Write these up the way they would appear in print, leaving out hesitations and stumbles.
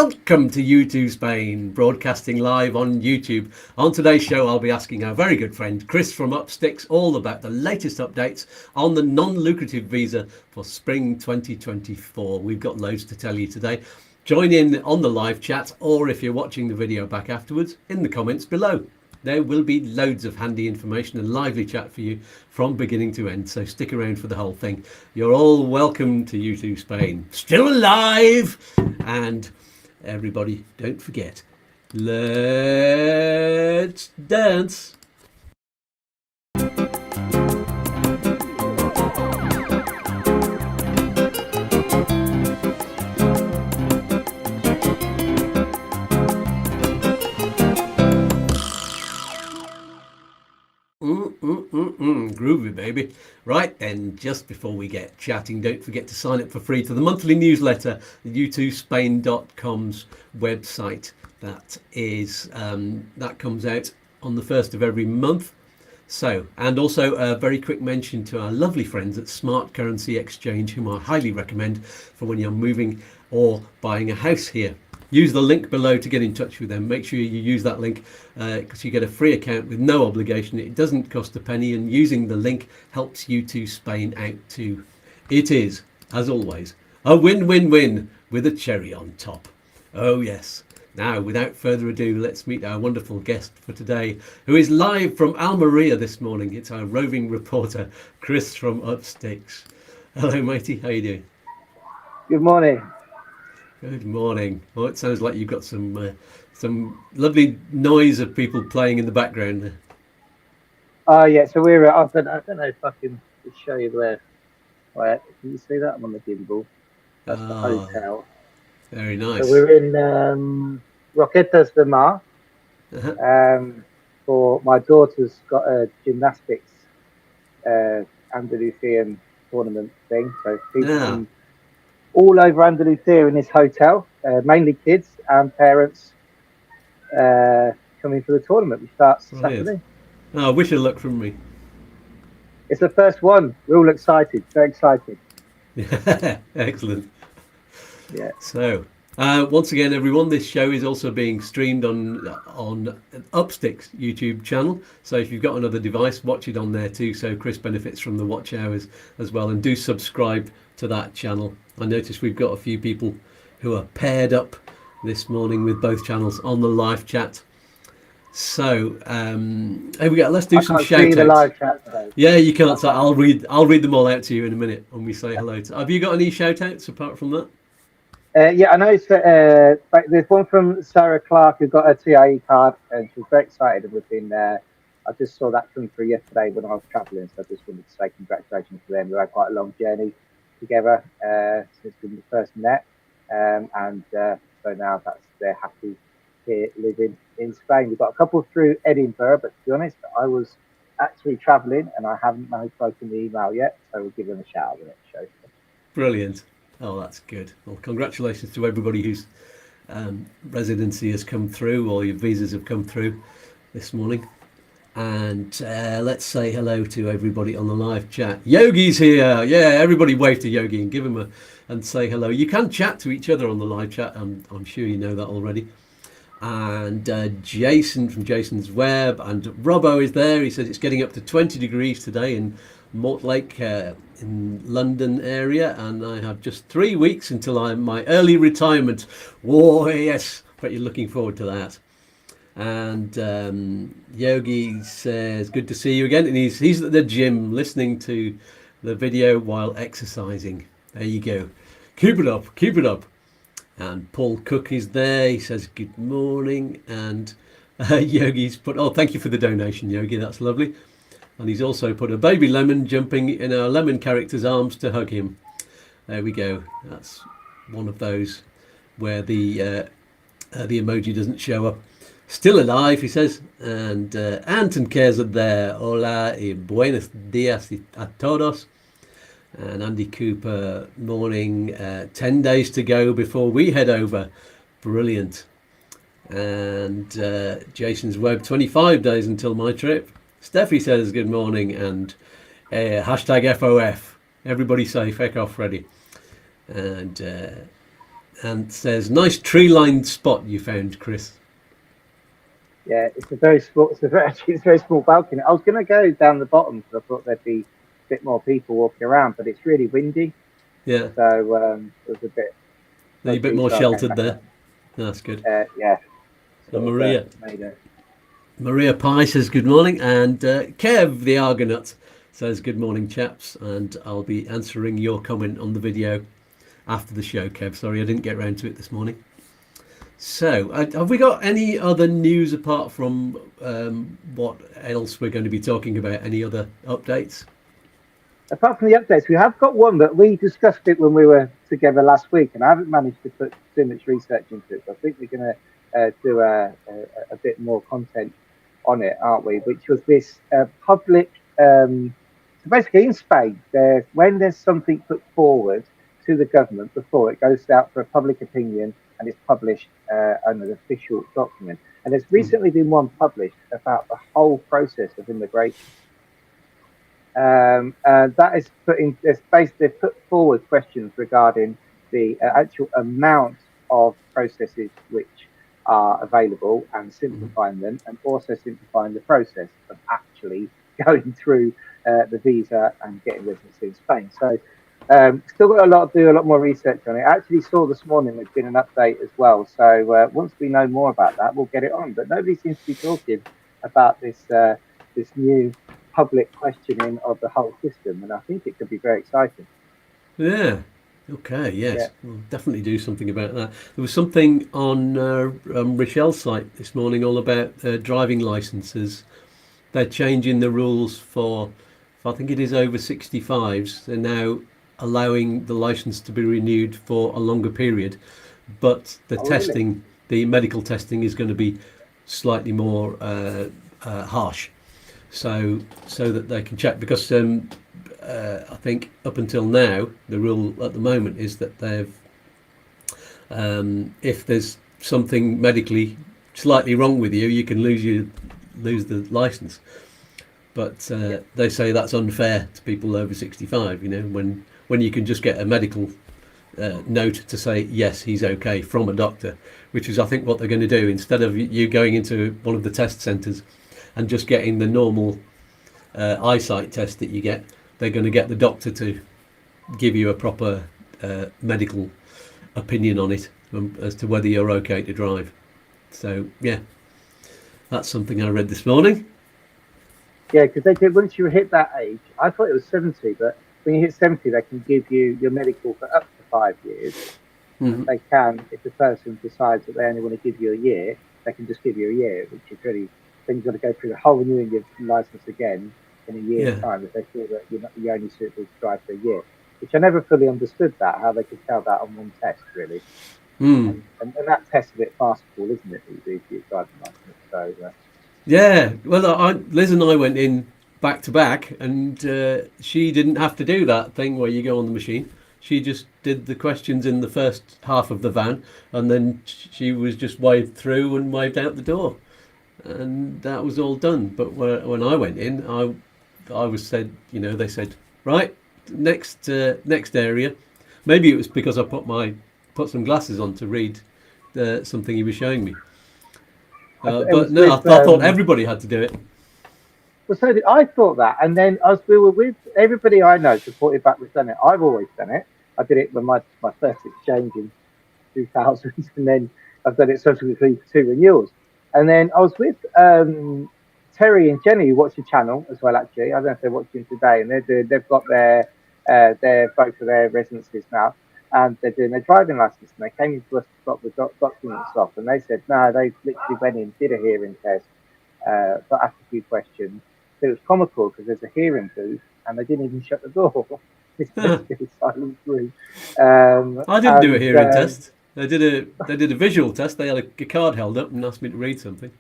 Welcome to YouTooSpain, broadcasting live on YouTube. On today's show, I'll be asking our very good friend Chris from Upsticks all about the latest updates on the non-lucrative visa for spring 2024. We've got loads to tell you today. Join in on the live chat, or if you're watching the video back afterwards, in the comments below. There will be loads of handy information and lively chat for you from beginning to end, so stick around for the whole thing. You're all welcome to YouTooSpain. Still alive! And everybody, don't forget, let's dance! Groovy, baby. Right then, just before we get chatting, don't forget to sign up for free to the monthly newsletter, YouTooSpain.com's website. That is that comes out on the 1st of every month. So, and also a very quick mention to our lovely friends at Smart Currency Exchange, whom I highly recommend for when you're moving or buying a house here. Use the link below to get in touch with them. Make sure you use that link because you get a free account with no obligation. It doesn't cost a penny, and using the link helps YouTooSpain out too. It is, as always, a win-win-win with a cherry on top. Oh yes. Now, without further ado, let's meet our wonderful guest for today, who is live from Almeria this morning. It's our roving reporter, Chris from Upsticks. Hello, matey. How you doing? Good morning. Good morning. Well, it sounds like you've got some lovely noise of people playing in the background there. Oh yeah, so we're I don't know if I can show you where. Can you see that? I'm on the gimbal. That's the hotel. Very nice. So we're in Roquetas de Mar. For my daughter's got a gymnastics Andalusian tournament thing. So people from all over Andalusia in this hotel, mainly kids and parents coming for the tournament. We start Saturday. Oh, wish you luck from me. It's the first one. We're all excited. Very excited. Excellent. Yeah. So, once again, everyone, this show is also being streamed on Upsticks YouTube channel. So if you've got another device, watch it on there too. So Chris benefits from the watch hours as well. And do subscribe to that channel. I noticed we've got a few people who are paired up this morning with both channels on the live chat. So here we go. Let's do some shout outs. The live chat today. Yeah, you can't. So I'll read them all out to you in a minute when we say hello. Have you got any shout outs apart from that? Yeah, I know it's, there's one from Sarah Clark who got a TIE card and she was very excited, and we've been I just saw that come through yesterday when I was travelling, so I just wanted to say congratulations to them. We had quite a long journey together since we first met, and so now they're happy here living in Spain. We've got a couple through Edinburgh, but to be honest, I was actually travelling and I haven't managed to open the email yet, so we'll give them a shout out when it shows. Brilliant. Oh, that's good. Well, congratulations to everybody whose residency has come through, or your visas have come through this morning. And let's say hello to everybody on the live chat. Yogi's here. Yeah, everybody wave to Yogi and give him and say hello. You can chat to each other on the live chat. I'm sure you know that already. And Jason from Jason's Web, and Robbo is there. He says it's getting up to 20 degrees today in Mortlake in London area, and I have just 3 weeks until my early retirement. Whoa, yes, but you're looking forward to that. And Yogi says good to see you again, and he's at the gym listening to the video while exercising. There you go. Keep it up, keep it up. And Paul Cook is there. He says good morning. And Yogi's put, oh, thank you for the donation, Yogi. That's lovely. And he's also put a baby lemon jumping in our lemon character's arms to hug him. There we go. That's one of those where the emoji doesn't show up. Still alive, he says. And Anton cares are there. Hola y buenos días a todos. And Andy Cooper, morning, 10 days to go before we head over. Brilliant. And Jason's Web, 25 days until my trip. Steffi says good morning, and hashtag FOF. Everybody say feck off, Freddie. And and says, "Nice tree-lined spot you found, Chris." Yeah, it's a very small. Actually, it's a very small balcony. I was going to go down the bottom because I thought there'd be a bit more people walking around, but it's really windy, Yeah, so it was a bit you're a bit dodgy, more so I came sheltered back there. up. That's good. Yeah, So sort of Maria made a. Maria Pye says good morning, and Kev the Argonaut says good morning, chaps, and I'll be answering your comment on the video after the show, Kev. Sorry I didn't get round to it this morning. So, have we got any other news apart from what else we're going to be talking about? Any other updates? Apart from the updates, we have got one that we discussed it when we were together last week, and I haven't managed to put too much research into it. So I think we're going to do a bit more content on it, aren't we? Which was this public. So basically, in Spain, when there's something put forward to the government before it goes out for a public opinion and it's published on an official document. And there's recently been one published about the whole process of immigration. And that is they've put forward questions regarding the actual amount of processes which are available and simplifying them, and also simplifying the process of actually going through the visa and getting residency in Spain. So still got do a lot more research on it. I actually saw this morning there's been an update as well. So once we know more about that, we'll get it on. But nobody seems to be talking about this new public questioning of the whole system, and I think it could be very exciting. Yeah. Okay. Yes, we'll definitely do something about that. There was something on Rochelle's site this morning all about driving licenses. They're changing the rules for I think it is over 65s. They're now allowing the license to be renewed for a longer period, but the testing, really? the medical testing, is going to be slightly more harsh, so that they can check. Because I think up until now, the rule at the moment is that they've if there's something medically slightly wrong with you, you can lose the license. But they say that's unfair to people over 65. You know, when you can just get a medical note to say yes, he's okay from a doctor, which is I think what they're going to do, instead of you going into one of the test centres and just getting the normal eyesight test that you get. They're going to get the doctor to give you a proper medical opinion on it as to whether you're okay to drive. So yeah, that's something I read this morning. Yeah, because they did, once you hit that age, I thought it was 70, but when you hit 70, they can give you your medical for up to 5 years. They can, if the person decides that they only want to give you a year, they can just give you a year, which is really, then you've got to go through the whole renewing your license again in a year's time if they feel that you're only suitable to drive for a year, which I never fully understood how they could tell that on one test, really. And that test's a bit farcical, isn't it, the driving license? So, yeah, well, Liz and I went in back to back, and she didn't have to do that thing where you go on the machine. She just did the questions in the first half of the van, and then she was just waved through and waved out the door, and that was all done. But when I went in, I was said, they said, right, next area. Maybe it was because I put some glasses on to read something he was showing me. But no, I thought everybody had to do it. Well, so did I thought that, and then as we were with everybody I know supported back with done it. I've always done it. I did it when my first exchange in 2000, and then I've done it subsequently for 2 renewals. And then I was with Terry and Jenny, who watch the channel as well. Actually, I don't know if they're watching today, and they've got their both of their residencies now, and they're doing their driving license. And they came in to us to drop the documents off, and they said no, they literally went in, did a hearing test, got asked a few questions. It was comical because there's a hearing booth, and they didn't even shut the door. It's basically a silent room. I didn't do a hearing test. They did a visual test. They had a card held up and asked me to read something,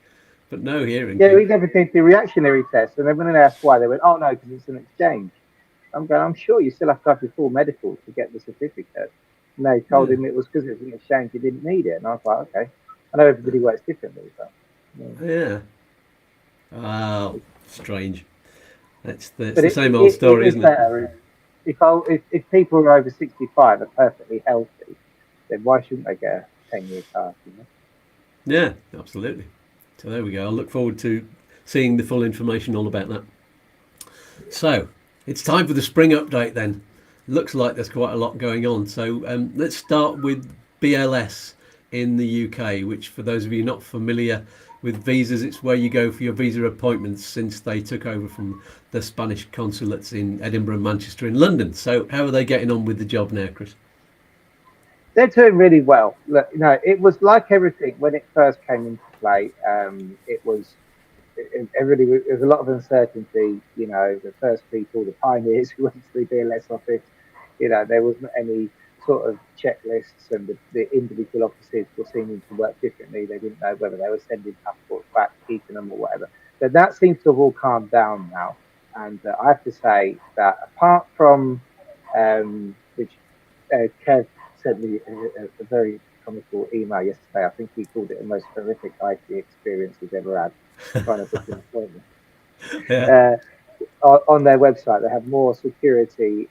but no hearing. Yeah, we never did the reactionary test, and then when they asked why, they went, "Oh no, because it's an exchange." I'm sure you still have to have your full medical to get the certificate. And they told him it was because it was an exchange, you didn't need it. And I was like, okay. I know everybody works differently, but yeah. Wow, strange. It's the same old story, isn't it? If people are over 65 are perfectly healthy, then why shouldn't they get a 10-year card? You know? Yeah, absolutely. So there we go. I'll look forward to seeing the full information all about that. So it's time for the spring update then. Looks like there's quite a lot going on. So let's start with BLS in the UK, which for those of you not familiar with visas, it's where you go for your visa appointments since they took over from the Spanish consulates in Edinburgh, Manchester and London. So how are they getting on with the job now, Chris? They're doing really well. Look, you know, it was like everything when it first came into play. It was everybody. There was a lot of uncertainty. You know, the first people, the pioneers who went to the BLS office. You know, there wasn't any sort of checklists, and the individual offices were seeming to work differently. They didn't know whether they were sending passports back, keeping them, or whatever. But that seems to have all calmed down now. And I have to say that apart from which Kev sent me a very comical email yesterday. I think he called it the most horrific IT experience he's ever had trying to book an appointment. Yeah. On their website, they have more security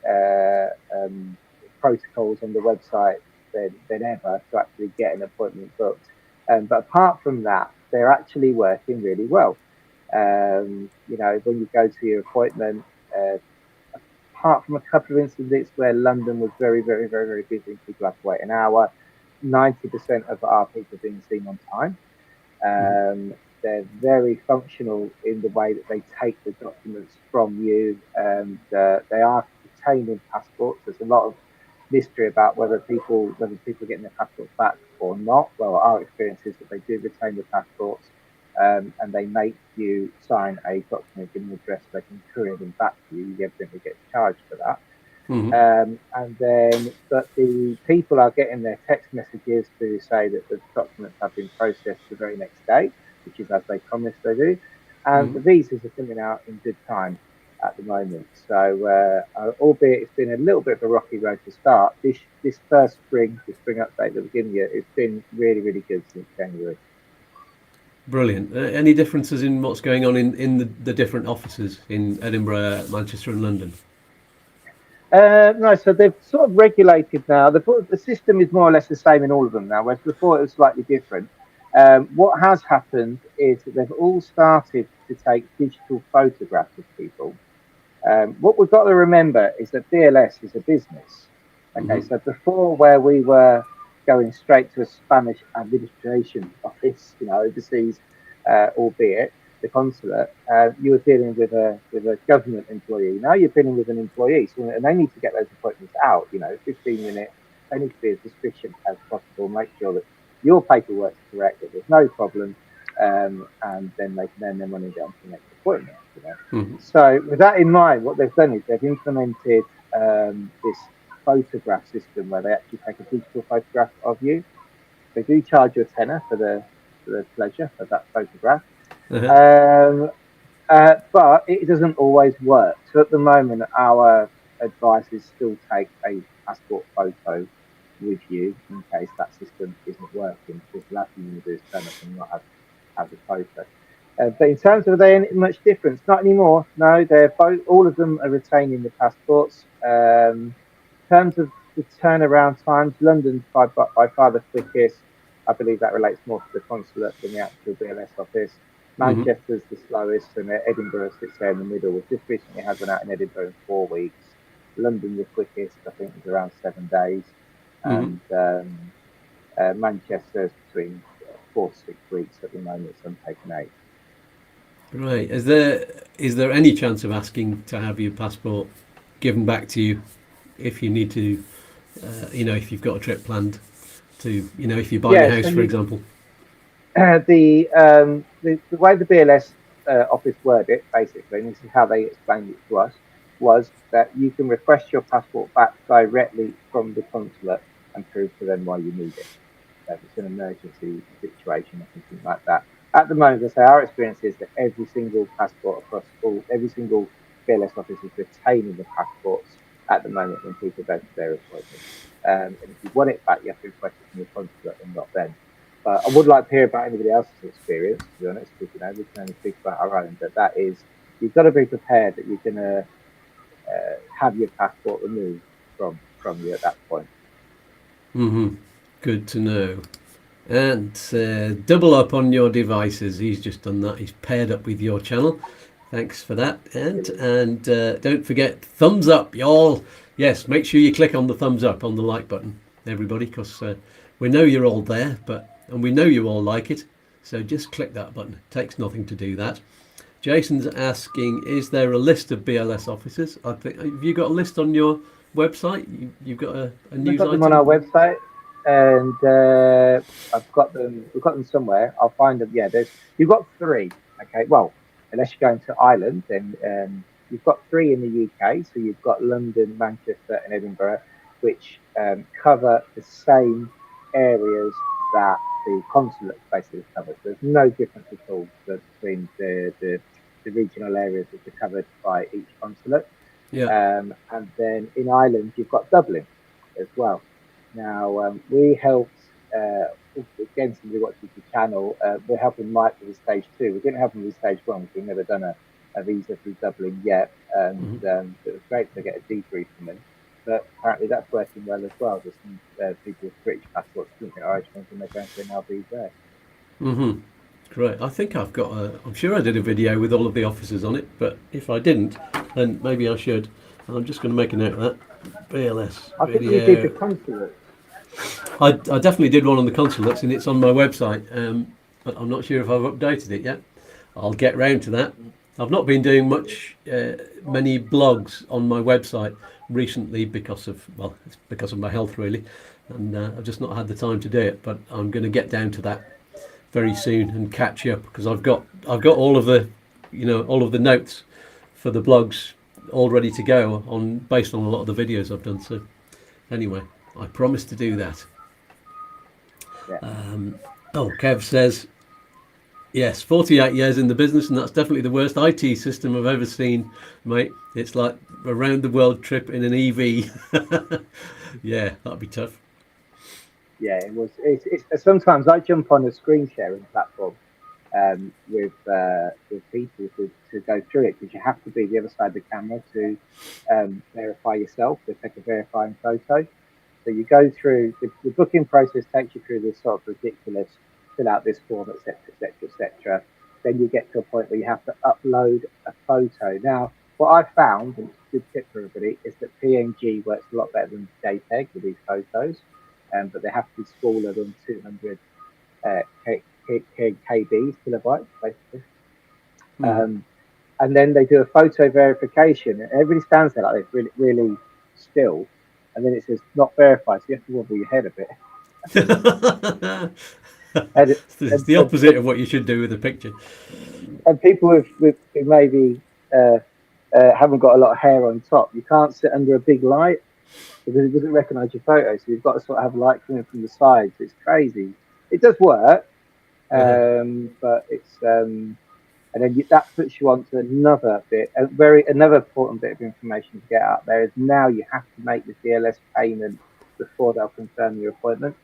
protocols on the website than ever to actually get an appointment booked. But apart from that, they're actually working really well. You know, when you go to your appointment, apart from a couple of incidents where London was very, very, very, very busy and people had to wait an hour, 90% of our people are being seen on time. They're very functional in the way that they take the documents from you, and they are retaining passports. There's a lot of mystery about whether people are getting their passports back or not. Well, our experience is that they do retain the passports, and they make you sign a document giving an address so they can courier them back to you. You evidently get charged for that. And then, but the people are getting their text messages to say that the documents have been processed the very next day, which is as they promised they do. And the visas are coming out in good time at the moment. So, albeit it's been a little bit of a rocky road to start, this first spring update that we're giving you, it's been really, really good since January. Brilliant. Any differences in what's going on in the different offices in Edinburgh, Manchester and London? No, so they've sort of regulated now. The system is more or less the same in all of them now, whereas before it was slightly different. What has happened is that they've all started to take digital photographs of people. What we've got to remember is that BLS is a business. Okay, so before where we were going straight to a Spanish administration office, you know, overseas, albeit the consulate, you were dealing with a government employee. Now you're dealing with an employee, so, and they need to get those appointments out. You know, 15 minutes. They need to be as efficient as possible. Make sure that your paperwork is correct, that there's no problem, and then they can then run and get on to the next appointment. You know? So with that in mind, what they've done is they've implemented this photograph system where they actually take a digital photograph of you. They do charge you a tenner for the pleasure of that photograph. But it doesn't always work. So at the moment, our advice is still take a passport photo with you in case that system isn't working, because the last thing you want to do is turn up and not have the photo. But in terms of are they much difference? Not anymore. No, they're both. All of them are retaining the passports. In terms of the turnaround times, London's by far the quickest. I believe that relates more to the consulate than the actual BLS office. Manchester's the slowest, and Edinburgh sits there in the middle. We've just recently had one out in Edinburgh in 4 weeks. London the quickest, I think, is around 7 days, and Manchester's between 4 to 6 weeks at the moment. Some taking 8. Right. Is there any chance of asking to have your passport given back to you if you need to? You know, if you've got a trip planned to, you know, if you buy a house, for example. The way the BLS office worded it, basically, and this is how they explained it to us, was that you can request your passport back directly from the consulate and prove to them why you need it. If it's an emergency situation or something like that. At the moment, as I say, our experience is that every single passport across every single BLS office is retaining the passports at the moment when people go to their appointments. And if you want it back, you have to request it from the consulate and not them. But I would like to hear about anybody else's experience, to be honest, because, you know, we can only speak about our own. But that is, you've got to be prepared that you're going to have your passport removed from you at that point. Good to know. And double up on your devices. He's just done that. He's paired up with your channel. Thanks for that. And don't forget, thumbs up, y'all. Yes, make sure you click on the thumbs up on the like button, everybody, because we know you're all there, and we know you all like it. So just click that button. It takes nothing to do that. Jason's asking, is there a list of BLS officers? I think, have you got a list on your website? You've got a news We've got them item? on our website, and I've got them. We've got them somewhere. I'll find them. Yeah, you've got 3. Okay, well, unless you're going to Ireland, then you've got 3 in the UK. So you've got London, Manchester, and Edinburgh, which cover the same areas that the consulate basically covers. There's no difference at all between the regional areas which are covered by each consulate. Yeah. And then in Ireland, you've got Dublin as well. Now, we helped, again, somebody watches the channel, we're helping Mike with stage 2. We didn't help him with stage 1 because we've never done a visa through Dublin yet. And it was great to get a debrief from him. But apparently that's working well as well. There's some people with British passports looking at Irish ones and they're going to an LV there. Great. I think I've got I'm sure I did a video with all of the officers on it, but if I didn't, then maybe I should. I'm just going to make a note of that. BLS I think video. you did the consulate. I definitely did one on the consulates, and it's on my website, but I'm not sure if I've updated it yet. I'll get round to that. I've not been doing many blogs on my website recently because of my health really, and I've just not had the time to do it. But I'm going to get down to that very soon and catch up because I've got all of the notes for the blogs all ready to go based on a lot of the videos I've done. So anyway, I promise to do that. Yeah. Kev says, yes, 48 years in the business, and that's definitely the worst IT system I've ever seen, mate. It's like a round the world trip in an EV. Yeah, that'd be tough. Yeah, it was. It's sometimes I jump on a screen sharing platform with people to go through it because you have to be the other side of the camera to verify yourself. They take a verifying photo. So you go through the booking process, takes you through this sort of ridiculous fill out this form, etc., etc., etc. Then you get to a point where you have to upload a photo. Now, what I found, and it's a good tip for everybody, is that PNG works a lot better than JPEG with these photos, but they have to be smaller than 200 kbs, kilobytes, basically. And then they do a photo verification, and everybody stands there like this, really, really still, and then it says not verified, so you have to wobble your head a bit. It's the opposite of what you should do with a picture. And people who maybe haven't got a lot of hair on top, you can't sit under a big light because it doesn't recognise your photo. So you've got to sort of have light coming from the sides. It's crazy. It does work, but it's and then that puts you on to another important bit of information to get out there is now you have to make the DLS payment before they'll confirm your appointment.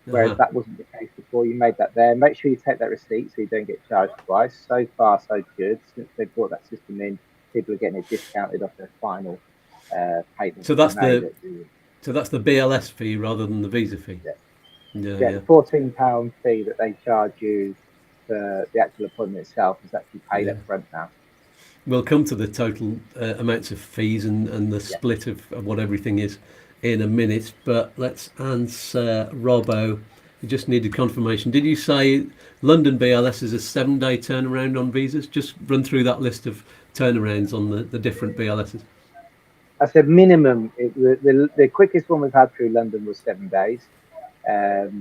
Whereas that wasn't the case before. You made that there. Make sure you take that receipt so you don't get charged twice. So far, so good. Since they brought that system in, people are getting it discounted off their final payment. So that's the BLS fee rather than the visa fee. Yeah, the £14 fee that they charge you for the actual appointment itself is actually paid up front now. We'll come to the total amounts of fees and the split of what everything is in a minute, but let's answer Robbo. You just needed confirmation. Did you say London BLS is a 7-day turnaround on visas? Just run through that list of turnarounds on the different BLSs. I said minimum. The quickest one we've had through London was 7 days. For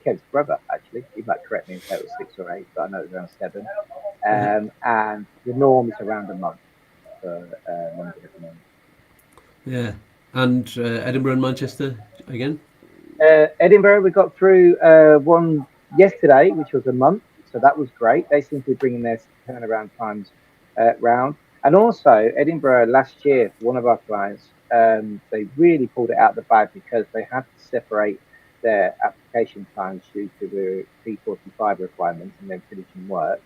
Kev's brother, actually, he might correct me if it was 6 or 8, but I know it was around 7. And the norm is around a month for London at the moment. Yeah. And Edinburgh and Manchester again? Edinburgh, we got through one yesterday, which was a month. So that was great. They seem to be bringing their turnaround times round. And also, Edinburgh last year, for one of our clients, they really pulled it out of the bag because they had to separate their application times due to the P45 requirements and then finishing work.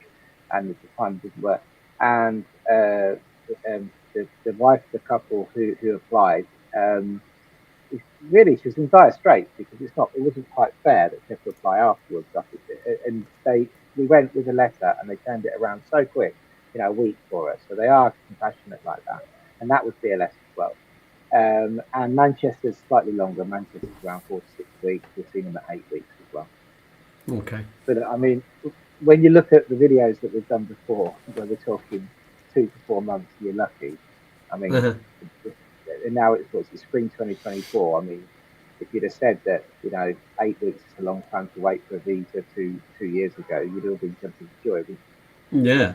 And the time didn't work. And the wife of the couple who applied, really, she was in dire straits because it wasn't quite fair that she had to apply afterwards. And we went with a letter and they turned it around so quick, a week for us. So they are compassionate like that. And that was BLS as well. And Manchester's slightly longer. Manchester's around 4 to 6 weeks. We've seen them at 8 weeks as well. Okay. But I mean, when you look at the videos that we've done before, where we're talking 2 to 4 months, you're lucky. I mean, and now it's spring 2024. I mean, if you'd have said that 8 weeks is a long time to wait for a visa 2 years ago, you'd all been jumping for joy. Yeah,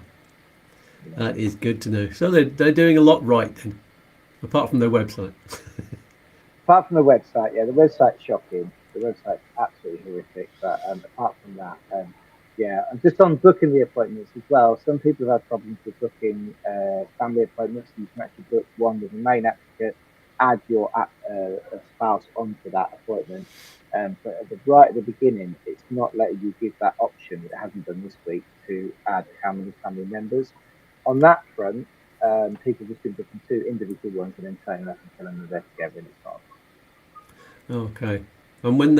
that is good to know. So they're doing a lot right then, apart from their website. Apart from the website, yeah, the website's shocking. The website's absolutely horrific. But apart from that, yeah, and just on booking the appointments as well. Some people have had problems with booking family appointments. You can actually book one with the main applicant, add your spouse onto that appointment. But right at the beginning, it's not letting you give that option. It hasn't done this week to add how many family members. On that front, people just been booking 2 individual ones and then turning up and telling them they're together, and it's not. Okay. And when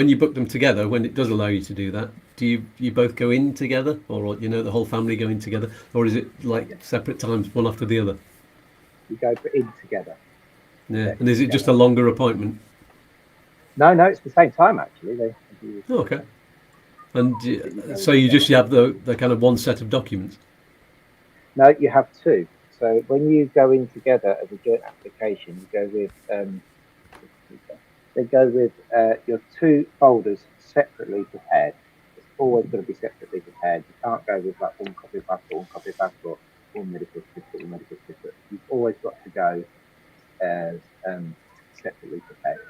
you book them together, when it does allow you to do that, do you both go in together, or the whole family go in together, or is it like separate times, one after the other? You go in together. Yeah. And is it just a longer appointment? No, it's the same time actually. Okay. And so you have the kind of one set of documents? No, you have 2. So when you go in together as a joint application, you go with your 2 folders separately prepared. It's always going to be separately prepared. You can't go with like one copy of passport, one medical certificate, You've always got to go as separately prepared,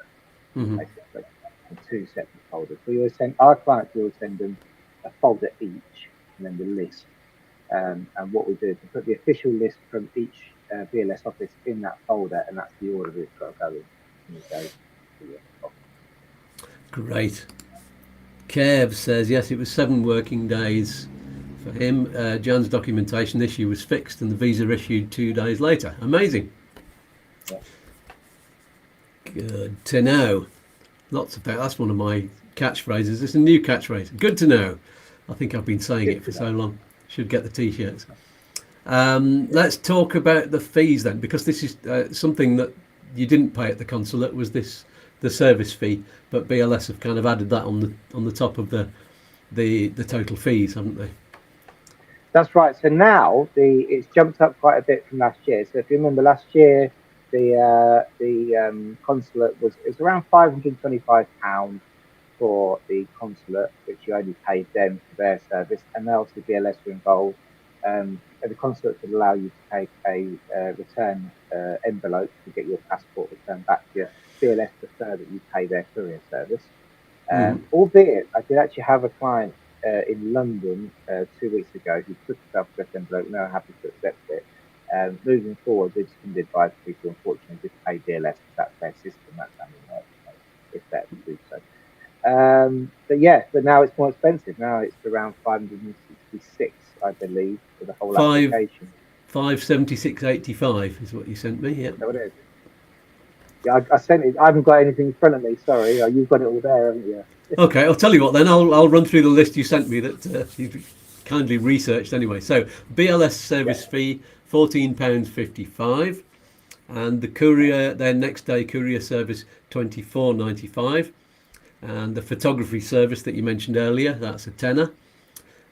basically, in 2 separate folders. So our clients will send them a folder each, and then the list. And what we do is we put the official list from each BLS office in that folder, and that's the order it's got to go in. Great. Kev says, yes, it was 7 working days for him. Jan's documentation issue was fixed and the visa issued 2 days later. Amazing. Yeah. Good to know. Lots of that. That's one of my catchphrases. It's a new catchphrase. Good to know. I think I've been saying it for so long. Should get the t-shirts. Let's talk about the fees then, because this is something that you didn't pay at the consulate, was the service fee, but BLS have kind of added that on the top of the total fees, haven't they? That's right. So now it's jumped up quite a bit from last year. So if you remember last year, the consulate was around £525 for the consulate, which you only paid them for their service, and now obviously BLS were involved. The consulate would allow you to take a return envelope to get your passport returned back to you. BLS prefer that you pay their courier service. Albeit, I did actually have a client in London 2 weeks ago who took a self-addressed envelope, and they were happy to accept it. Moving forward, we just can advise people, unfortunately, just pay BLS because that's their system, that's how it works. It's better to do so. But now it's more expensive. Now it's around 566, I believe, for the whole application. 576.85 is what you sent me. Yeah. Is that what it is? Yeah, I sent it. I haven't got anything in front of me. Sorry, you've got it all there, haven't you? Okay, I'll tell you what then. I'll run through the list you sent me that you've kindly researched anyway. So BLS service fee £14.55, and the courier, their next day courier service £24.95. And the photography service that you mentioned earlier, that's a tenner.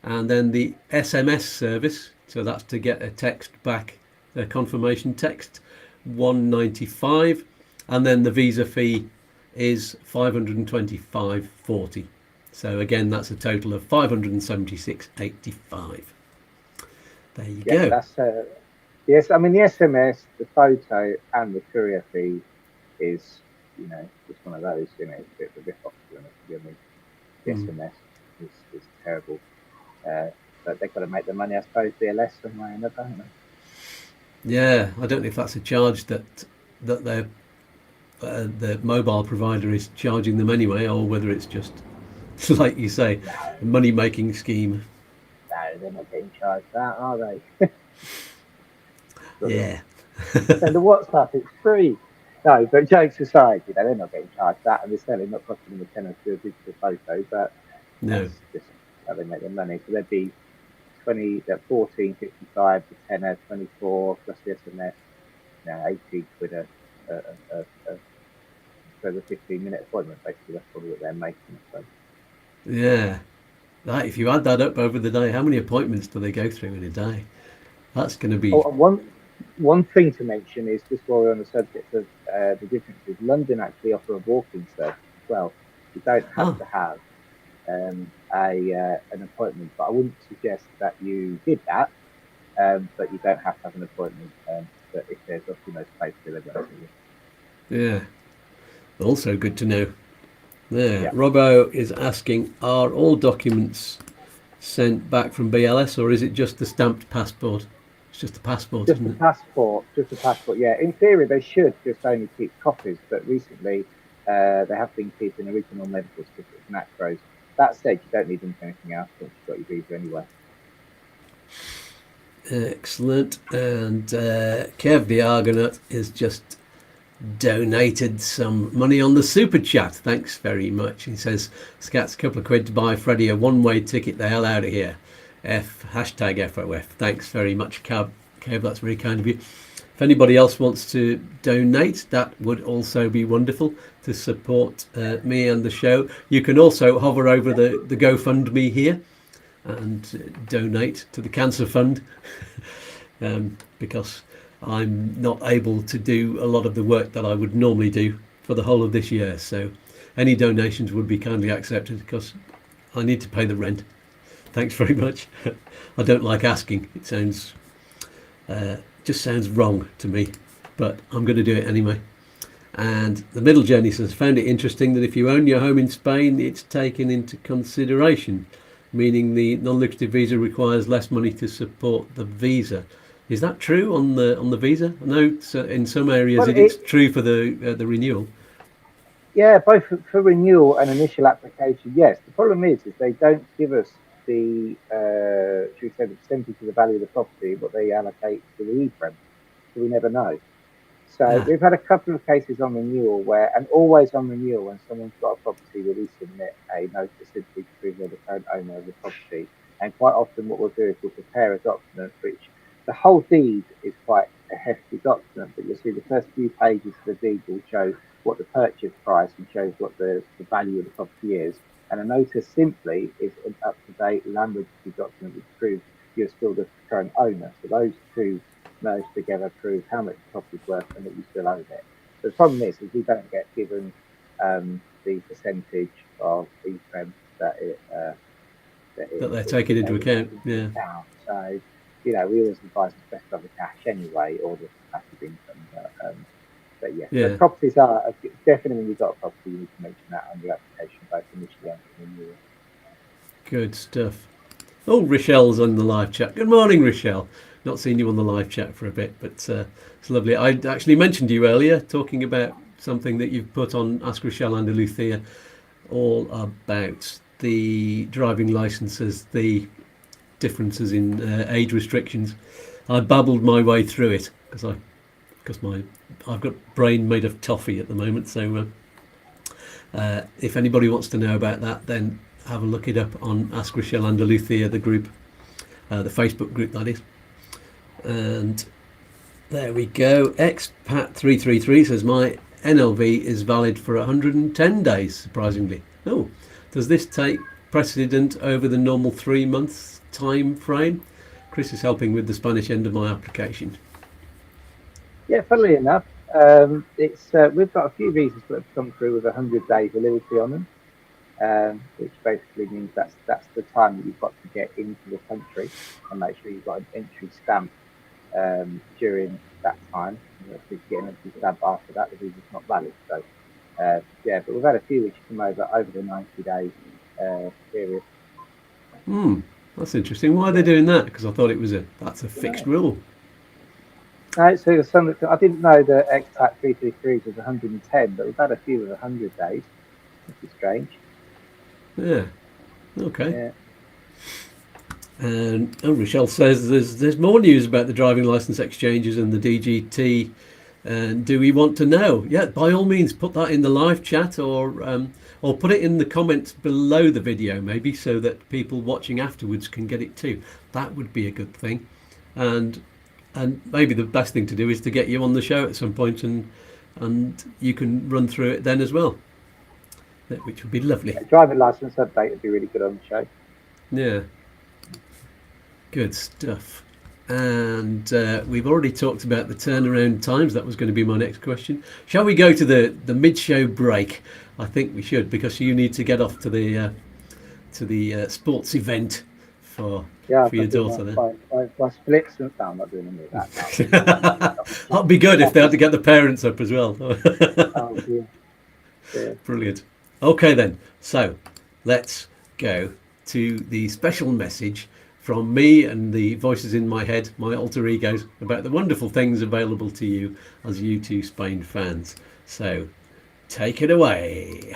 And then the SMS service, so that's to get a text back, a confirmation text, £1.95. And then the visa fee is £525.40. So again, that's a total of £576.85. There you go. That's yes. I mean, the SMS, the photo, and the courier fee is, just one of those. It's a bit of a rip-off. To be honest. The SMS is terrible, but they've got to make the money, I suppose. BLS some way or another, haven't they? Yeah, I don't know if that's a charge that they're the mobile provider is charging them anyway, or whether it's just, like you say, a money-making scheme. No, they're not getting charged that, are they? Yeah. And the WhatsApp, it's free. No, but jokes aside, they're not getting charged that, and they're certainly not costing them a tenner to do a digital photo, but No. that's just how they make their money. So there'd be 14.55 to tenner, 24 plus the SMS, 18 quid for the 15-minute appointment. Basically, that's probably what they're making. So. Yeah. That, if you add that up over the day, how many appointments do they go through in a day? That's going to be... Oh, one thing to mention is, just while we're on the subject of the differences, London actually offer a walk-in service as well. You don't have to have an appointment, but I wouldn't suggest that you did that. But you don't have to have an appointment. But if there's no space delivered. Yeah. Also good to know. There. Yeah. Robbo is asking, are all documents sent back from BLS, or is it just the stamped passport? It's just the passport, just the passport. Just the passport, yeah. In theory, they should just only keep copies, but recently they have been keeping original medical certificates and acros. That said, you don't need them for anything else once you've got your visa anyway. Excellent. And Kev the Argonaut is just donated some money on the super chat. Thanks very much. He says, Skatz, a couple of quid to buy Freddie a one-way ticket the hell out of here. Hashtag FOF. Thanks very much, Kev. That's very kind of you. If anybody else wants to donate, that would also be wonderful to support me and the show. You can also hover over the GoFundMe here and donate to the Cancer Fund because I'm not able to do a lot of the work that I would normally do for the whole of this year. So any donations would be kindly accepted because I need to pay the rent. Thanks very much. I don't like asking. It sounds just sounds wrong to me, but I'm going to do it anyway. And the middle journey says, found it interesting that if you own your home in Spain, it's taken into consideration, meaning the non-lucrative visa requires less money to support the visa. Is that true on the visa? I know in some areas it's true for the renewal. Yeah, both for renewal and initial application, yes. The problem is they don't give us the should we say the percentage of the value of the property, what they allocate to the EPREM, so we never know. So we've had a couple of cases on renewal and always on renewal, when someone's got a property, we submit a notice simply to prove they're the current owner of the property. And quite often what we'll do is we'll prepare a document, which the whole deed is quite a hefty document, but you'll see the first few pages of the deed will show what the purchase price and shows what the value of the property is. And a notice simply is an up-to-date land registry document which proves you're still the current owner. So those two merged together prove how much the property's worth and that you still own it. The problem is we don't get given the percentage of EPREM that they're taking into account. Yeah. So we always advise it's best to have the cash anyway, or the passive income. But yeah, the properties are definitely, when you've got a property, you need to mention that on the application, both initially and renewal. Good stuff. Oh, Rochelle's on the live chat. Good morning, Rochelle. Not seen you on the live chat for a bit, but it's lovely. I actually mentioned you earlier, talking about something that you've put on Ask Rochelle and Lucia, all about the driving licenses, the differences in age restrictions. I babbled my way through it because I've got brain made of toffee at the moment. So if anybody wants to know about that, then have a look it up on Ask Rochelle and Lucia, the group, the Facebook group that is. And there we go. Expat333 says my NLV is valid for 110 days, surprisingly. Oh, does this take precedent over the normal 3 months time frame? Chris is helping with the Spanish end of my application. Yeah, funnily enough, it's we've got a few visas that have come through with 100-day validity on them, which basically means that's the time that you've got to get into the country and make sure you've got an entry stamp during that time. If you get an entry stamp after that, the visa's not valid. So yeah, but we've had a few which come over the 90-day period. That's interesting. Why are they doing that? Because I thought that's a fixed rule. No, so there's some. I didn't know that expat 333 was 110, but we've had a few with 100 days, which is strange. Yeah. Okay. Yeah. And Rochelle says there's more news about the driving license exchanges and the DGT And do we want to know? Yeah, by all means, put that in the live chat, or put it in the comments below the video, maybe, so that people watching afterwards can get it too. That would be a good thing. And maybe the best thing to do is to get you on the show at some point, and you can run through it then as well, which would be lovely. Yeah, driving license update would be really good on the show. Yeah, good stuff. And we've already talked about the turnaround times. That was going to be my next question. Shall we go to the mid-show break? I think we should, because you need to get off to the sports event for your daughter. My splits and I'm not doing any of that. That'd be good if they had to get the parents up as well. Oh, yeah. Brilliant. Okay then, so let's go to the special message from me and the voices in my head, my alter egos, about the wonderful things available to you as YouTooSpain fans. So take it away.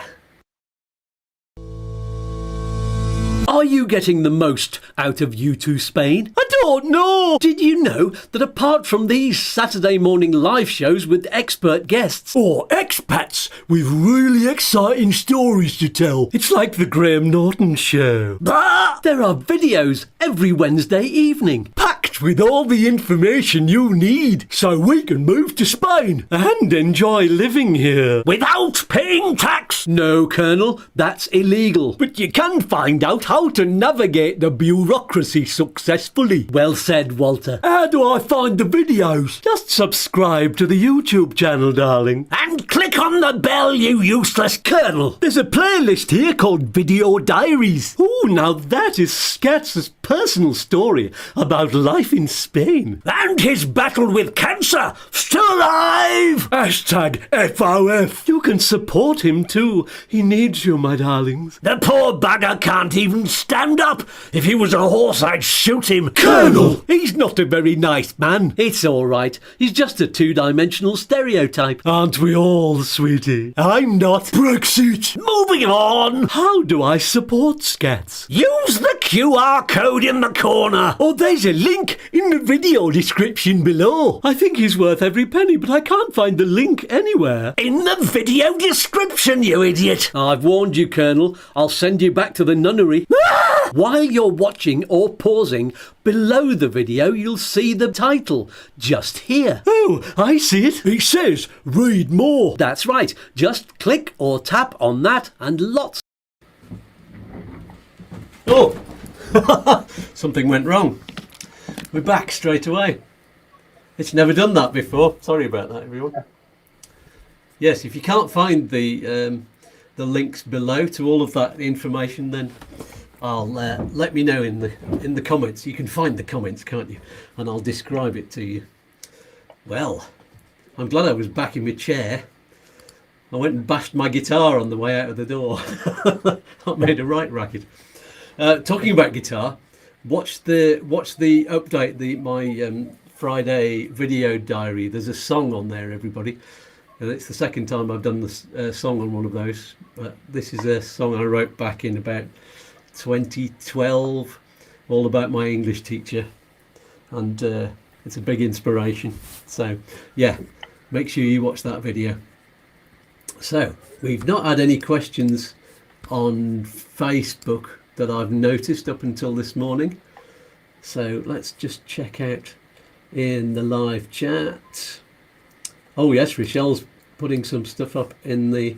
Are you getting the most out of YouTooSpain? I don't know! Did you know that apart from these Saturday morning live shows with expert guests, or expats with really exciting stories to tell, it's like the Graham Norton show. Bah! There are videos every Wednesday evening, packed with all the information you need, so we can move to Spain and enjoy living here without paying tax. No, Colonel, that's illegal. But you can find out how to navigate the bureaucracy successfully. Well said, Walter. How do I find the videos? Just subscribe to the YouTube channel, darling. And click on the bell, you useless Colonel. There's a playlist here called Video Diaries. Ooh, now that is Skatz's personal story about life in Spain. And his battle with cancer. Still alive! Hashtag FOF. You can support him too. He needs you, my darlings. The poor bugger can't even stand up. If he was a horse, I'd shoot him. Colonel! He's not a very nice man. It's all right. He's just a two-dimensional stereotype. Aren't we all, sweetie? I'm not. Brexit! Moving on! How do I support Skatz? Use the QR code in the corner. Or there's a link in the video description below. I think he's worth every penny, but I can't find the link anywhere. In the video description, you idiot! I've warned you, Colonel. I'll send you back to the nunnery. While you're watching or pausing, below the video you'll see the title, just here. Oh, I see it. It says, read more. That's right. Just click or tap on that and lots. Oh, something went wrong. We're back straight away. It's never done that before. Sorry about that, everyone. Yes, if you can't find the links below to all of that information, then I'll let me know in the comments. You can find the comments, can't you? And I'll describe it to you. Well, I'm glad I was back in my chair. I went and bashed my guitar on the way out of the door. That made a right racket. Talking about guitar, watch the update, my Friday video diary. There's a song on there, everybody. And it's the second time I've done this song on one of those. But this is a song I wrote back in about 2012, all about my English teacher, and it's a big inspiration. So yeah, make sure you watch that video. So we've not had any questions on Facebook that I've noticed up until this morning, so let's just check out in the live chat. Oh yes, Rochelle's putting some stuff up on the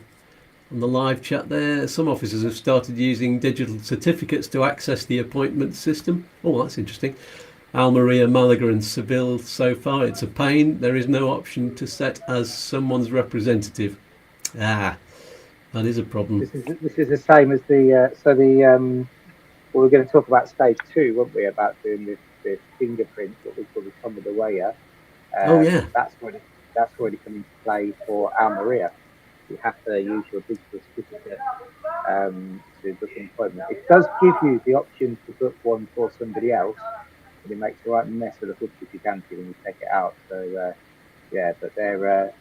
live chat there. Some officers have started using digital certificates to access the appointment system. Oh, that's interesting. Almeria, Malaga and Seville so far. It's a pain. There is no option to set as someone's representative. Ah, that is a problem. This is the same as the well, we're going to talk about stage 2, weren't we, about doing the fingerprint, what we call the thumb of the weigher. Oh yeah. That's already come into play for Almeria. You have to use your digital certificate to book an appointment. It does give you the option to book one for somebody else, but it makes a right mess of the book if you can't when you take it out. So yeah, but they're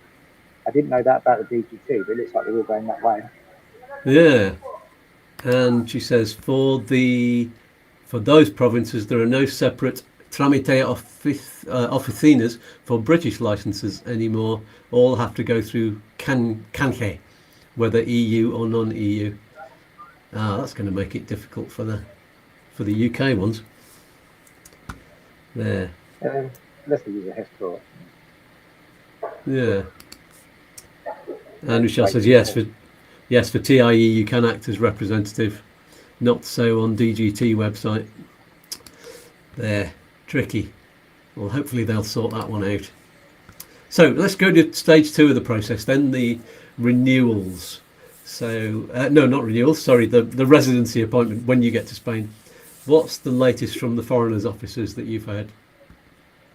I didn't know that about the DG2, but it looks like they're all going that way. Yeah, and she says for those provinces there are no separate tramite oficinas for British licenses anymore. All have to go through canje, whether EU or non-EU. That's going to make it difficult for the UK ones. There. Let's use a history. Yeah. And Michelle says yes for TIE you can act as representative. Not so on DGT website. There. Tricky. Well, hopefully they'll sort that one out. So let's go to stage 2 of the process then, the renewals. So no, not renewals, sorry, the residency appointment when you get to Spain. What's the latest from the foreigners officers that you've heard?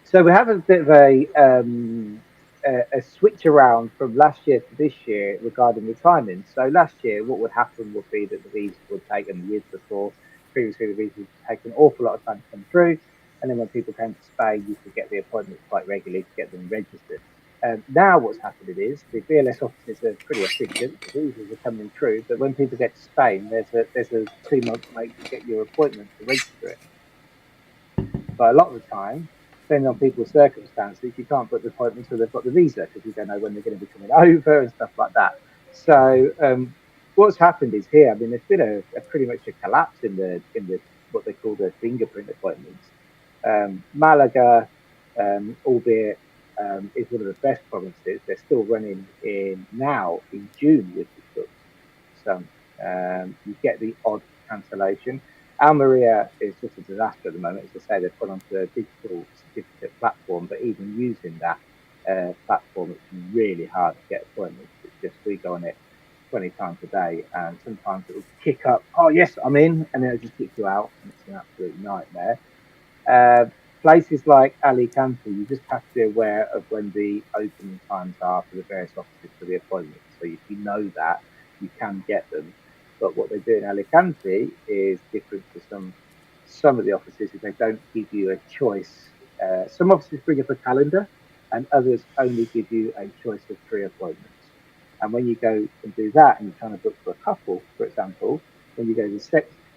So we have a bit of a switch around from last year to this year regarding the timing. So last year, what would happen would be that the visas would take, and the years before, previously the visas would take an awful lot of time to come through. And then when people came to Spain, you could get the appointments quite regularly to get them registered. Now what's happening is the BLS offices are pretty efficient. The visas are coming through, but when people get to Spain, there's a 2-month wait to get your appointment to register it. But a lot of the time, depending on people's circumstances, you can't book the appointment until they've got the visa because you don't know when they're going to be coming over and stuff like that. So what's happened is here, I mean, there's been a pretty much a collapse in the what they call the fingerprint appointments. Malaga, albeit is one of the best provinces, they're still running in June with the books. So you get the odd cancellation. Almeria is just a disaster at the moment. As I say, they've gone onto a digital certificate platform, but even using that platform, it's really hard to get appointments. It's just we go on it 20 times a day, and sometimes it will kick up, oh yes, I'm in, and then it'll just kick you out, and it's an absolute nightmare. Places like Alicante, you just have to be aware of when the opening times are for the various offices for the appointments. So if you know that, you can get them. But what they do in Alicante is different to some of the offices, is they don't give you a choice. Some offices bring up a calendar, and others only give you a choice of 3 appointments. And when you go and do that, and you're trying to book for a couple, for example, when you go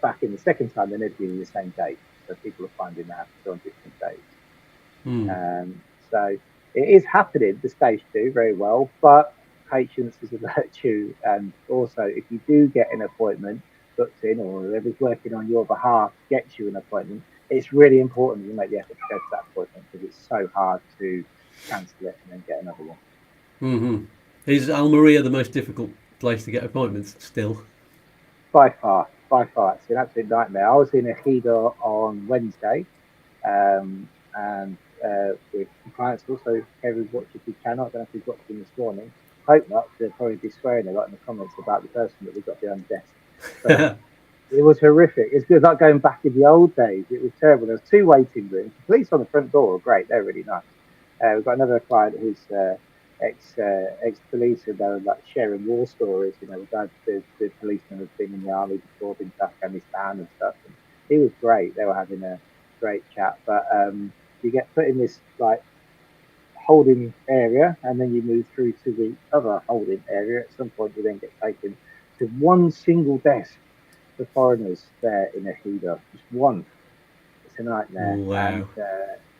back in the second time, they're never giving you the same date. So people are finding that on different days. So it is happening, the stage 2, very well, but patience is a virtue. And also, if you do get an appointment booked in, or whoever's working on your behalf gets you an appointment, it's really important you make the effort to go to that appointment, because it's so hard to cancel it and then get another one. Mm-hmm. Is Almeria the most difficult place to get appointments still? By far. It's an absolute nightmare. I was in Ejido on Wednesday, and with compliance also, Kevin, watch if you can. I don't know if you've watched him this morning. Hope not, they'll probably be swearing a lot in the comments about the person that we got behind the desk. But it was horrific. It's good, like going back in the old days. It was terrible. There was 2 waiting rooms. The police on the front door were great. They're really nice. We've got another client who's ex-police, and they were like sharing war stories. You know, the policeman has been in the army before, been to Afghanistan and stuff. And he was great. They were having a great chat. But you get put in this like holding area, and then you move through to the other holding area. At some point, you then get taken to one single desk for foreigners there in Ejido. Just one. It's a nightmare. Wow. And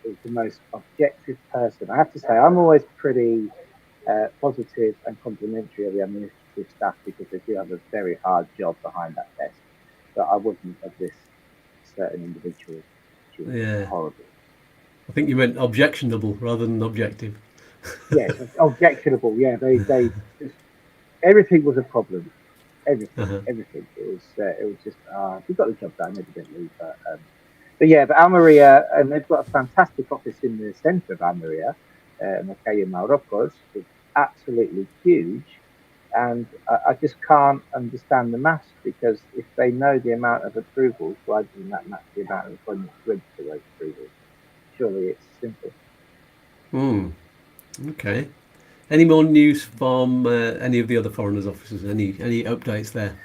it's the most objective person. I have to say, I'm always pretty positive and complimentary of the administrative staff, because they do have a very hard job behind that desk. But I wasn't of this certain individual. Yeah. Horrible. I think you meant objectionable rather than objective. Yes, objectionable. Yeah, they just, everything was a problem. Everything. It was just we got the job done, evidently. But yeah, but Almeria, and they've got a fantastic office in the centre of Almeria, Macayo Marocos. It's absolutely huge, and I just can't understand the maths, because if they know the amount of approvals, why doesn't that match the amount of appointments to register those approvals? Surely it's simple. Okay. Any more news from any of the other foreigners' officers? Any updates there?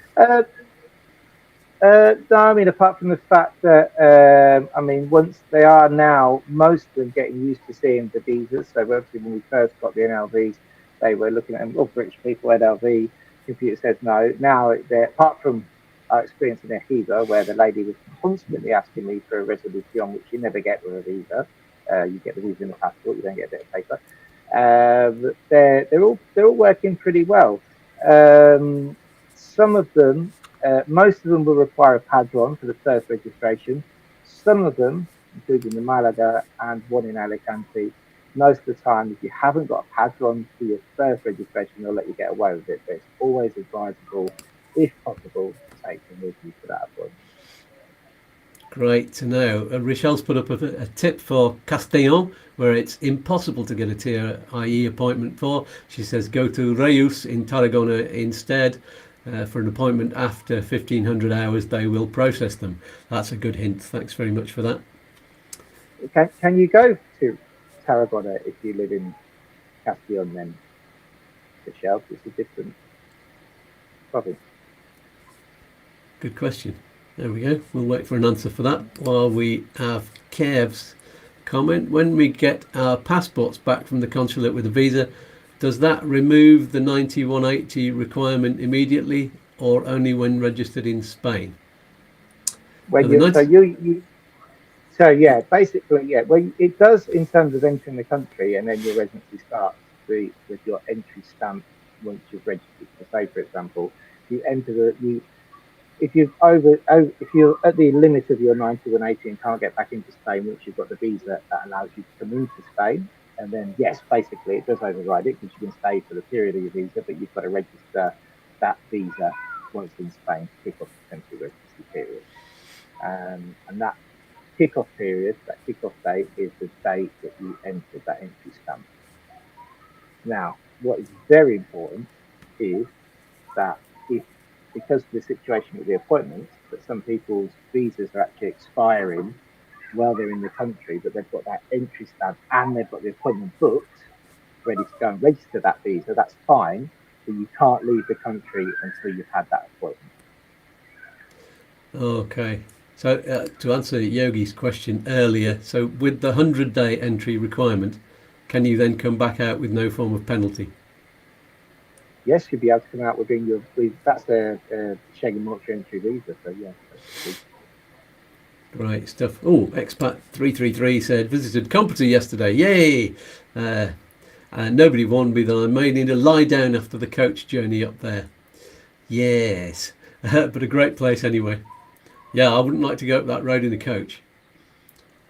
No, I mean, apart from the fact that, I mean, once they are now, most of them getting used to seeing the visas. So obviously when we first got the NLVs, they were looking at them, British people, NLV, computer says no. Now, apart from I experienced in a visa where the lady was constantly asking me for a resolution, which you never get with a visa. You get the visa in the passport, you don't get a bit of paper. They're all working pretty well. Some of them, most of them will require a padron for the first registration. Some of them, including the Malaga and one in Alicante, most of the time, if you haven't got a padron for your first registration, they'll let you get away with it. But it's always advisable, if possible, to take them with you for that appointment. Great to know. Rochelle's put up a tip for Castellón, where it's impossible to get a TIE appointment for. She says go to Reyes in Tarragona instead. For an appointment after 1,500 hours, they will process them. That's a good hint. Thanks very much for that. Can you go to Tarragona if you live in Castellón then, Rochelle? It's a different province. Good question. There we go. We'll wait for an answer for that while we have Kev's comment. When we get our passports back from the consulate with a visa, does that remove the 9180 requirement immediately or only when registered in Spain? When basically, yeah. Well, it does in terms of entering the country, and then your residency starts with your entry stamp once you've registered. So, say for example, you enter if you're at the limit of your 9180 and can't get back into Spain once you've got the visa that allows you to come into Spain, and then yes, basically it does override it because you can stay for the period of your visa, but you've got to register that visa once in Spain to kick off the temporary residency period. And that kick-off period, that kick-off date is the date that you entered that entry stamp. Now, what is very important is that because of the situation with the appointments, that some people's visas are actually expiring while they're in the country, but they've got that entry stamp and they've got the appointment booked, ready to go and register that visa, that's fine, but you can't leave the country until you've had that appointment. Okay. So to answer Yogi's question earlier, so with the 100-day entry requirement, can you then come back out with no form of penalty? Yes, you'll be able to come out within your. That's the Schengen Military Entry visa. So yeah. Great stuff. Oh, expat 333 said visited Company yesterday. Yay! Nobody warned me that I may need to lie down after the coach journey up there. Yes, but a great place anyway. Yeah, I wouldn't like to go up that road in a coach.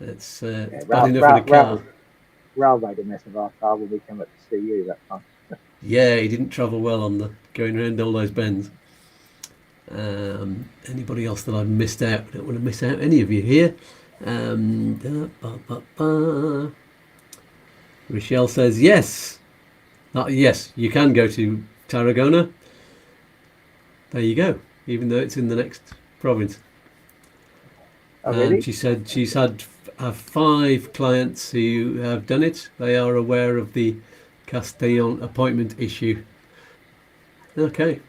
It's bad enough in a car. Raoul made a mess of our car when we came up to see you that time. Yeah, he didn't travel well on the going around all those bends. Anybody else that I've missed out? I don't want to miss out any of you here. Rochelle says yes. Yes, you can go to Tarragona. There you go, even though it's in the next province. Oh, really? And she said she's had 5 clients who have done it. They are aware of the Castellón appointment issue. Okay,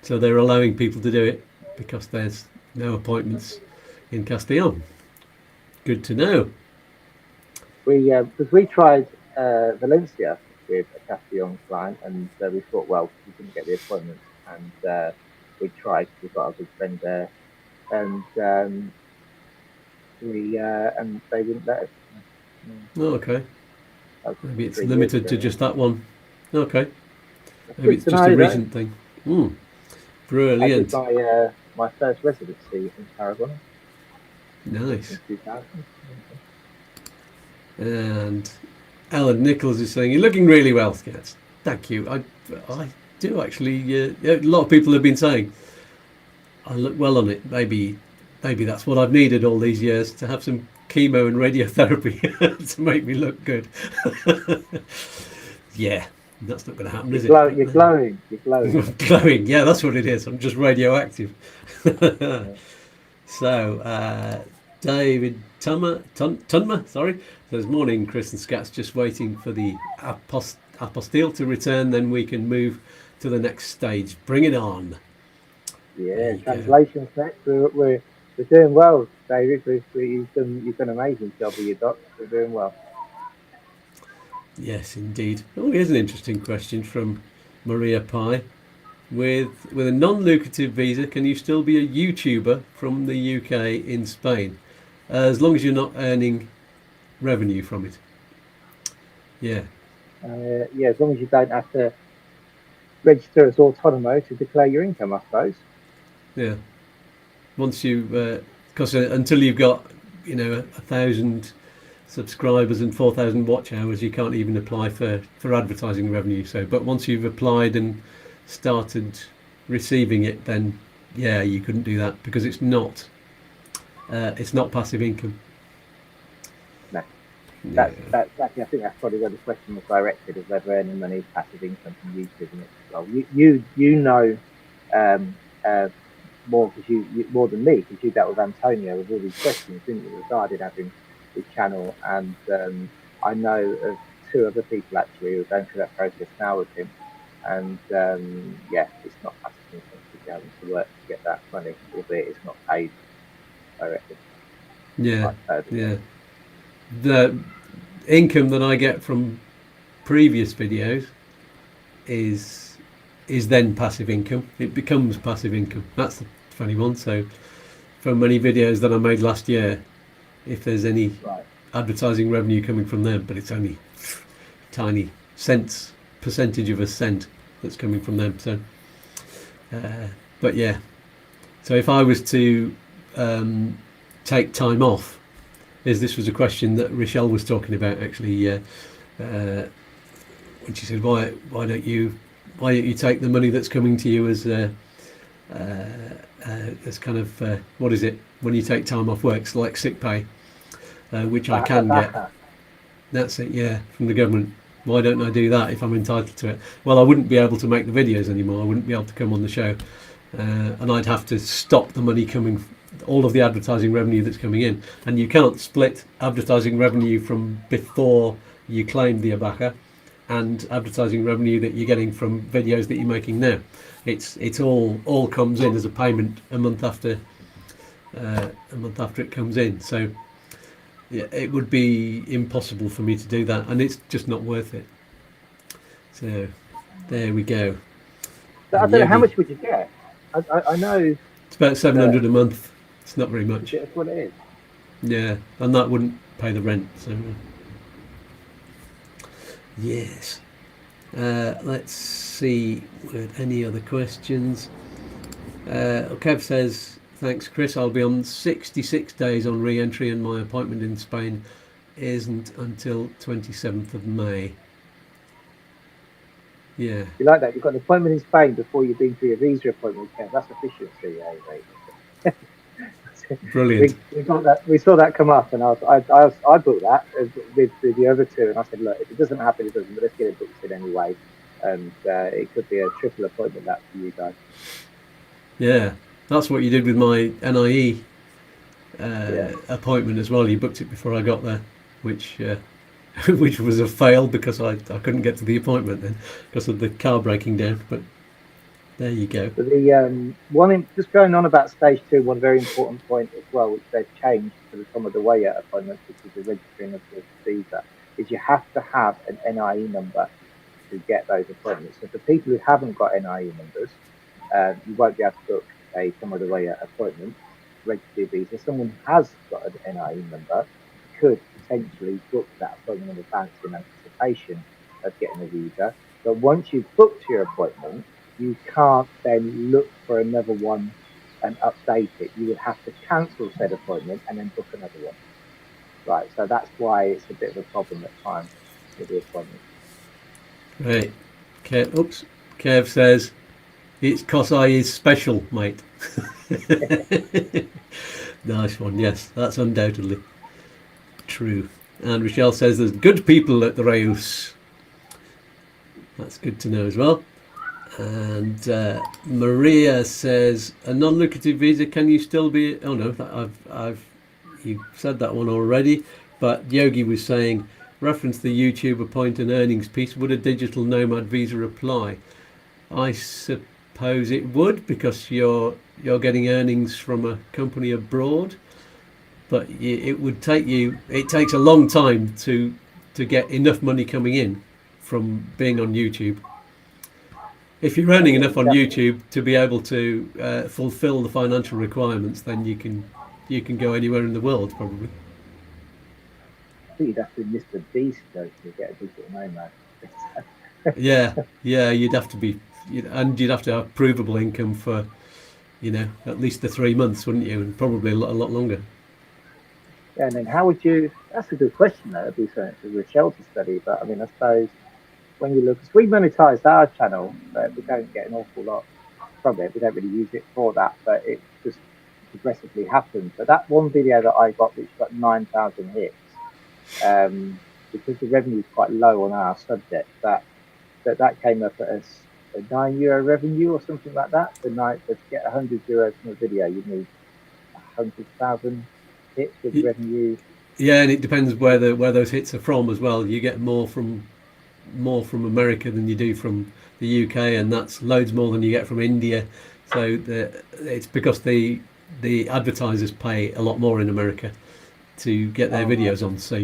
so they're allowing people to do it because there's no appointments in Castellón. Good to know. Because we tried Valencia with a Castellón client, and we thought, well, we couldn't get the appointment, and we tried. We've got a good friend there, and and they wouldn't let us. Oh, okay. Maybe it's limited to just that one. Okay. Maybe it's just a recent thing. Brilliant. I did my first residency in Tarragona. Nice. In 2000. And Alan Nichols is saying, you're looking really well, Skatz. Thank you. I do actually. A lot of people have been saying I look well on it. Maybe that's what I've needed all these years, to have some chemo and radiotherapy to make me look good. Yeah, that's not going to happen, is it? You're glowing. You're glowing. Glowing. Yeah, that's what it is. I'm just radioactive. So, David Tunma, says, morning, Chris and Skatz, just waiting for the apostille to return, then we can move to the next stage. Bring it on. Yeah, translations next. We're doing well, David. You've done an amazing job with your docs. We're doing well. Yes, indeed. Oh, here's an interesting question from Maria Pye. with a non-lucrative visa, can you still be a YouTuber from the UK in Spain, as long as you're not earning revenue from it? Yeah. Yeah, as long as you don't have to register as autonomo to declare your income, I suppose. Yeah. Once you, because until you've got, 1,000 subscribers and 4,000 watch hours, you can't even apply for advertising revenue. So, but once you've applied and started receiving it, then yeah, you couldn't do that because it's not passive income. No. That's actually, I think that's probably where the question was directed, is whether earning money is passive income from YouTube. And well, you know more because you more than me, because you dealt with Antonio with all these questions, didn't you, regarding having his channel, and I know of 2 other people actually who are going through that process now with him, and yeah, it's not passive income to go into work to get that money, albeit it's not paid directly. Yeah, yeah. The income that I get from previous videos is then passive income. It becomes passive income. That's the funny one. So from many videos that I made last year, if there's any advertising revenue coming from them, but it's only tiny cents, percentage of a cent that's coming from them. So but yeah, so if I was to take time off, this was a question that Rochelle was talking about actually, when she said, why don't you take the money that's coming to you as kind of what is it when you take time off work, like sick pay, which I can get. That's it, yeah, from the government. Why don't I do that if I'm entitled to it? Well, I wouldn't be able to make the videos anymore. I wouldn't be able to come on the show, and I'd have to stop the money coming, all of the advertising revenue that's coming in. And you can't split advertising revenue from before you claim the ABACA and advertising revenue that you're getting from videos that you're making now. It's all comes in as a payment a month after it comes in. So yeah, it would be impossible for me to do that, and it's just not worth it. So there we go. I don't know, how much would you get? I know it's about 700 a month. It's not very much. That's what it is. Yeah, and that wouldn't pay the rent. So yes. Let's see. Any other questions? Kev says, thanks Chris, I'll be on 66 days on re-entry and my appointment in Spain isn't until 27th of May. Yeah. You like that? You've got an appointment in Spain before you've been to your visa appointment, Kev. That's efficiency, right? Brilliant. We got that. We saw that come up, and I booked that with the other 2, and I said, look, if it doesn't happen, it doesn't. But let's get it booked in anyway, and it could be a triple appointment that for you guys. Yeah, that's what you did with my NIE appointment as well. You booked it before I got there, which was a fail because I couldn't get to the appointment then because of the car breaking down. But there you go. But the just going on about stage 2, one very important point as well, which they've changed for some of the way out appointments, which is the registering of the visa, is you have to have an NIE number to get those appointments. So for people who haven't got NIE numbers, you won't be able to book a some of the way out appointment, register a visa. Someone who has got an NIE number could potentially book that appointment in advance in anticipation of getting a visa. But once you've booked your appointment, you can't then look for another one and update it. You would have to cancel said appointment and then book another one. Right, so that's why it's a bit of a problem at times with the appointment. Right. Kev says, it's 'cause I is special, mate. Nice one, yes, that's undoubtedly true. And Rochelle says there's good people at the Reyes. That's good to know as well. And Maria says, a non-lucrative visa, can you still be? Oh no, you said that one already. But Yogi was saying, reference the YouTuber point and earnings piece. Would a digital nomad visa apply? I suppose it would, because you're getting earnings from a company abroad. But it would take you. It takes a long time to get enough money coming in from being on YouTube. if you're earning enough on YouTube to be able to fulfill the financial requirements, then you can go anywhere in the world probably. I think you'd have to be Mr. Beast though to get a digital nomad. Yeah, you'd have to be, and you'd have to have provable income for, at least the 3 months, wouldn't you? And probably a lot longer. Yeah, and then how would you? That's a good question though. It'd be something for Rochelle to study, but I mean, I suppose when you look, because we monetise our channel, but we don't get an awful lot from it. We don't really use it for that, but it just progressively happens. But that one video that I got, which got 9,000 hits, because the revenue is quite low on our subject, that came up as a €9 revenue or something like that. To get €100 from a video, you need 100,000 hits with revenue. Yeah, and it depends where those hits are from as well. You get more from America than you do from the UK, and that's loads more than you get from India. So it's because the advertisers pay a lot more in America to get their videos on. So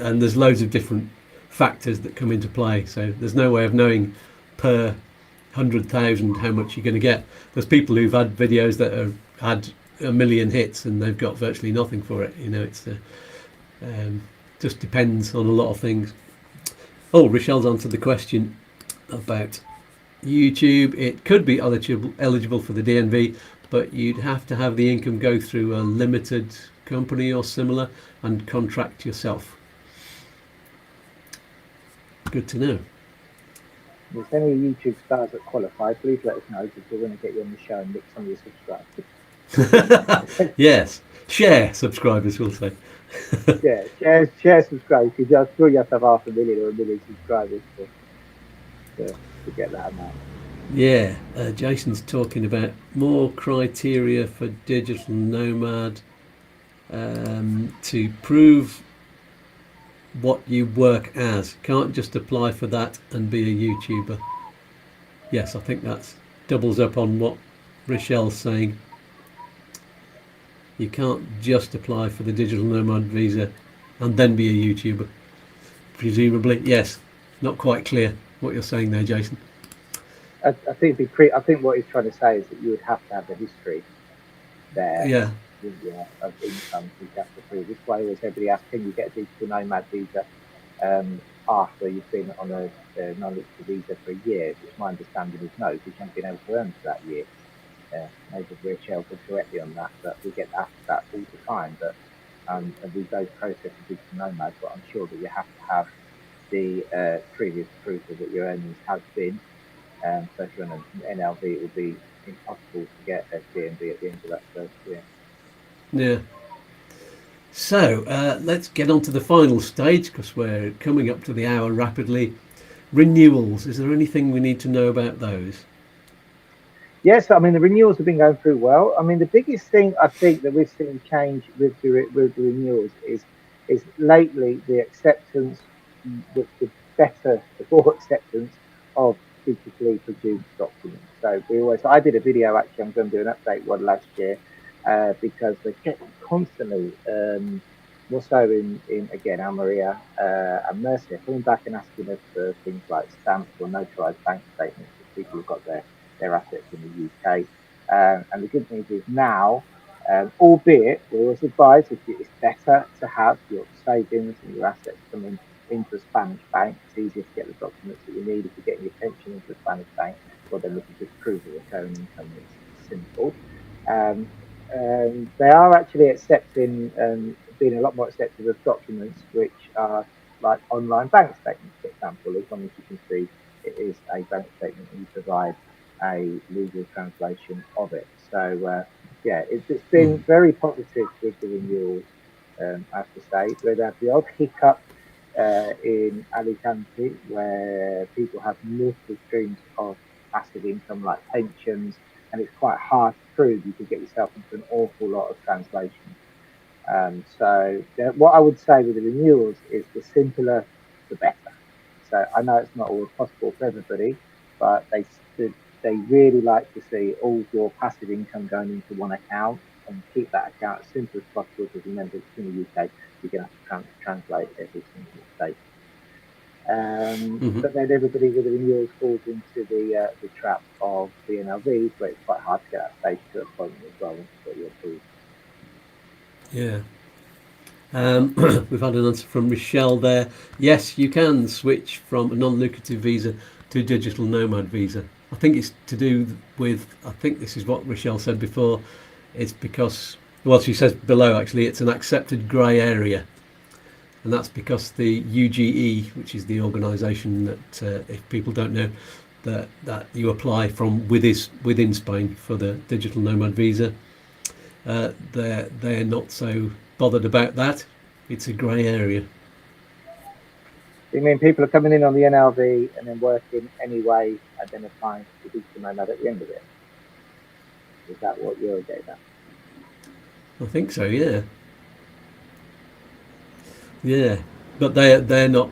and there's loads of different factors that come into play. So there's no way of knowing per 100,000 how much you're going to get. There's people who've had videos that have had 1 million hits and they've got virtually nothing for it. It's just depends on a lot of things. Oh, Rochelle's answered the question about YouTube. It could be eligible for the DNV, but you'd have to have the income go through a limited company or similar and contract yourself. Good to know. If there's any YouTube stars that qualify, please let us know, because we're going to get you on the show and nick some of your subscribers. Yes, share subscribers, we'll say. Yeah, share subscribe, because I'm sure you have to have 500,000 or 1 million subscribers to get that amount. Yeah, Jason's talking about more criteria for digital nomad to prove what you work as. Can't just apply for that and be a YouTuber. Yes, I think that doubles up on what Rochelle's saying. You can't just apply for the digital nomad visa and then be a YouTuber. Presumably, yes. Not quite clear what you're saying there, Jason. I think what he's trying to say is that you would have to have a history there. Yeah. Of income to have to prove. This way, always everybody asks, can you get a digital nomad visa after you've been on a non-lucrative visa for a year? Which my understanding is no, because you haven't been able to earn for that year. Maybe Rachel could correct me on that, but we get asked that all the time. But and we go process of digital nomads, but I'm sure that you have to have the previous proof of what your earnings have been. So if you're on an NLV, it would be impossible to get a DNV at the end of that first year. Yeah. So let's get on to the final stage, because we're coming up to the hour rapidly. Renewals. Is there anything we need to know about those? Yes, I mean, the renewals have been going through well. I mean, the biggest thing I think that we've seen change with the renewals is lately the acceptance, the more acceptance of digitally produced documents. So I did a video, actually, I'm going to do an update one last year, because we're getting constantly, more so in again, Almeria and Mercia, coming back and asking us for things like stamps or notarized bank statements for people who've got their assets in the UK. And the good news is now, albeit we always advise it's better to have your savings and your assets coming into a Spanish bank. It's easier to get the documents that you need if you're getting your pension into a Spanish bank, or then we can just prove the recurring income. It's simple. They are actually accepting, being a lot more accepting of documents which are like online bank statements, for example, as long as you can see it is a bank statement and you provide a legal translation of it. So it's been very positive with the renewals, I have to say. Where they have the odd hiccup in Alicante, where people have multiple streams of passive income like pensions, and it's quite hard to prove. You could get yourself into an awful lot of translations. What I would say with the renewals is the simpler, the better. So I know it's not always possible for everybody, but they really like to see all your passive income going into one account and keep that account as simple as possible, because remember, it's in the UK, you're going to have to translate every single state. But then everybody with the renewals falls into the trap of the NLVs, where it's quite hard to get that stage 2 appointment as well once you've got your approved. Yeah. We've had an answer from Rochelle there. Yes, you can switch from a non-lucrative visa to a digital nomad visa. I think it's to do with, I think this is what Rochelle said before, it's because, well, she says below actually, it's an accepted grey area. And that's because the UGE, which is the organisation that, if people don't know, that you apply from within Spain for the digital nomad visa, they're not so bothered about that. It's a grey area. You mean people are coming in on the NLV and then working anyway and then applying for the digital nomad at the end of it? Is that what you're getting at? I think so, yeah. Yeah, but they're not.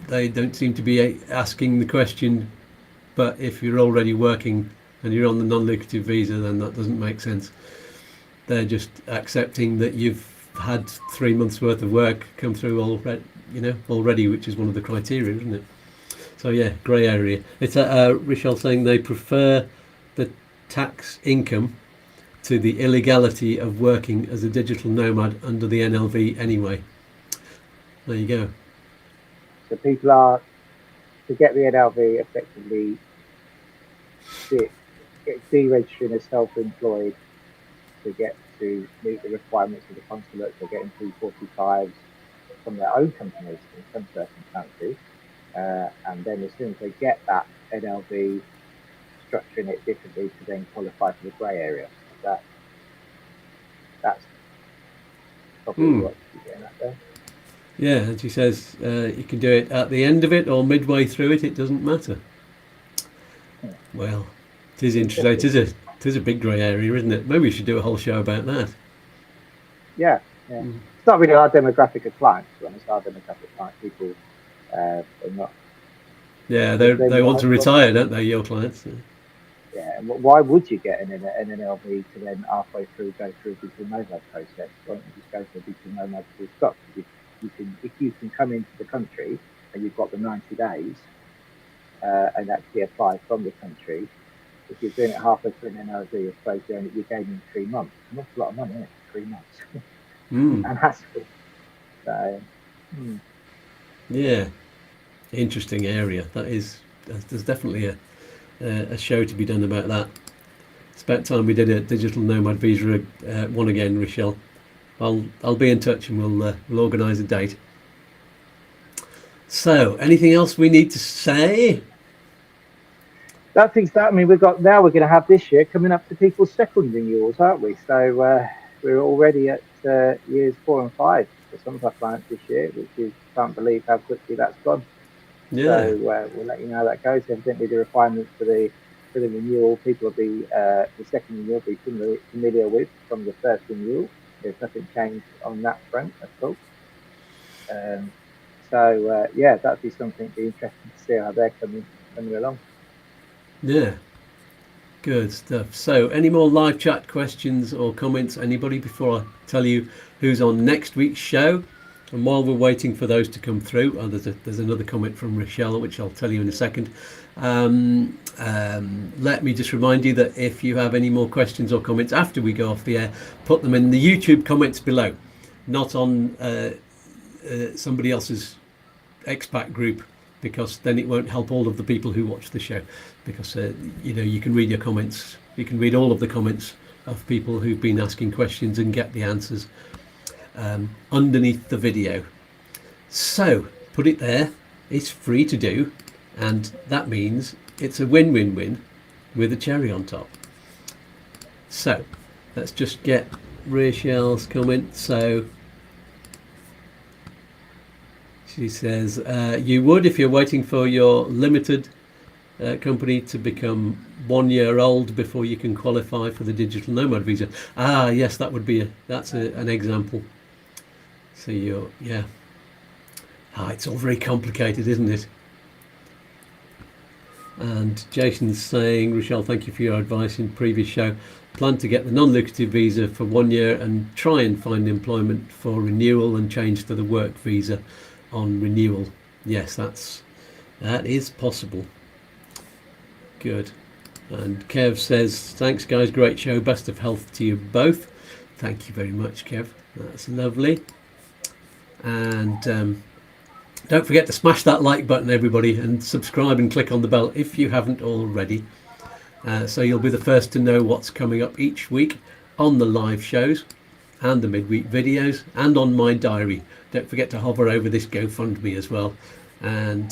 They don't seem to be asking the question. But if you're already working and you're on the non-lucrative visa, then that doesn't make sense. They're just accepting that you've had 3 months worth of work come through already, which is one of the criteria, isn't it? So yeah, grey area. It's Rochelle saying they prefer the tax income to the illegality of working as a digital nomad under the NLV anyway. There you go. So people are, to get the NLV, effectively deregistering as self-employed to get to meet the requirements of the consulate. They're getting 345s from their own companies in some circumstances. And then as soon as they get that NLV, structuring it differently to then qualify for the grey area. That's probably what you're getting at there. Yeah, and she says you can do it at the end of it or midway through it. It doesn't matter. Well, it is interesting. It is a big grey area, isn't it? Maybe we should do a whole show about that. Yeah. It's not really our demographic of clients, to be honest. Our demographic of clients, people are not. Yeah, they want to retire, don't they, your clients? Yeah, and why would you get an NLV to then halfway through go through a digital nomad process? Why don't you just go for a digital nomad full stop? If you can come into the country and you've got the 90 days and actually apply from the country, if you're doing it halfway through an NLV, I suppose you're gaining 3 months. It's an awful lot of money, isn't it? 3 months. And that's good. So, yeah, interesting area. There's definitely a show to be done about that. It's about time we did a digital nomad visa one again, Rochelle. I'll be in touch and we'll organise a date. So, anything else we need to say? That thing's that. I mean, we're going to have this year coming up to people's second renewals, aren't we? So we're already at years 4 and 5 for some of our clients this year, which is, can't believe how quickly that's gone. Yeah. So we'll let you know how that goes. Evidently, the requirements for the renewal, people will be the second renewal will be familiar with from the first renewal. There's nothing changed on that front at all. Yeah, that'd be something be interesting to see how they're coming along. Yeah, good stuff. So, any more live chat questions or comments, anybody, before I tell you who's on next week's show? And while we're waiting for those to come through, there's another comment from Rochelle, which I'll tell you in a second. Let me just remind you that if you have any more questions or comments after we go off the air, put them in the YouTube comments below, not on somebody else's expat group, because then it won't help all of the people who watch the show, because you can read your comments, you can read all of the comments of people who've been asking questions and get the answers underneath the video. So put it there, it's free to do, and that means it's a win-win-win with a cherry on top. So let's just get Rachel's comment. So she says, you would if you're waiting for your limited company to become 1 year old before you can qualify for the digital nomad visa. Yes, that would be that's an example. So it's all very complicated, isn't it? And Jason's saying, Rochelle, thank you for your advice in previous show. Plan to get the non-lucrative visa for 1 year and try and find employment for renewal and change to the work visa on renewal. Yes, that is possible. Good. And Kev says, thanks guys, great show, best of health to you both. Thank you very much, Kev. That's lovely. And don't forget to smash that like button, everybody, and subscribe and click on the bell if you haven't already. So you'll be the first to know what's coming up each week on the live shows and the midweek videos and on my diary. Don't forget to hover over this GoFundMe as well. And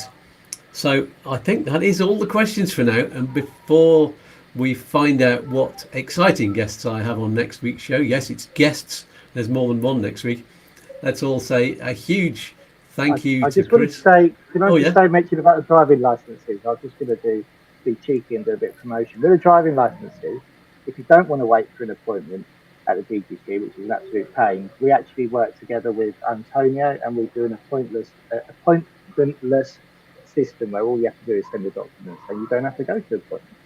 so I think that is all the questions for now. And before we find out what exciting guests I have on next week's show, yes, it's guests, there's more than one next week, let's all say a huge thank you to just Chris. Wanted to say, can I just say, mention about the driving licenses? I was just going to be cheeky and do a bit of promotion. With the driving licenses, if you don't want to wait for an appointment at the DGC, which is an absolute pain, we actually work together with Antonio and we do an appointmentless system where all you have to do is send the documents and you don't have to go to the appointment.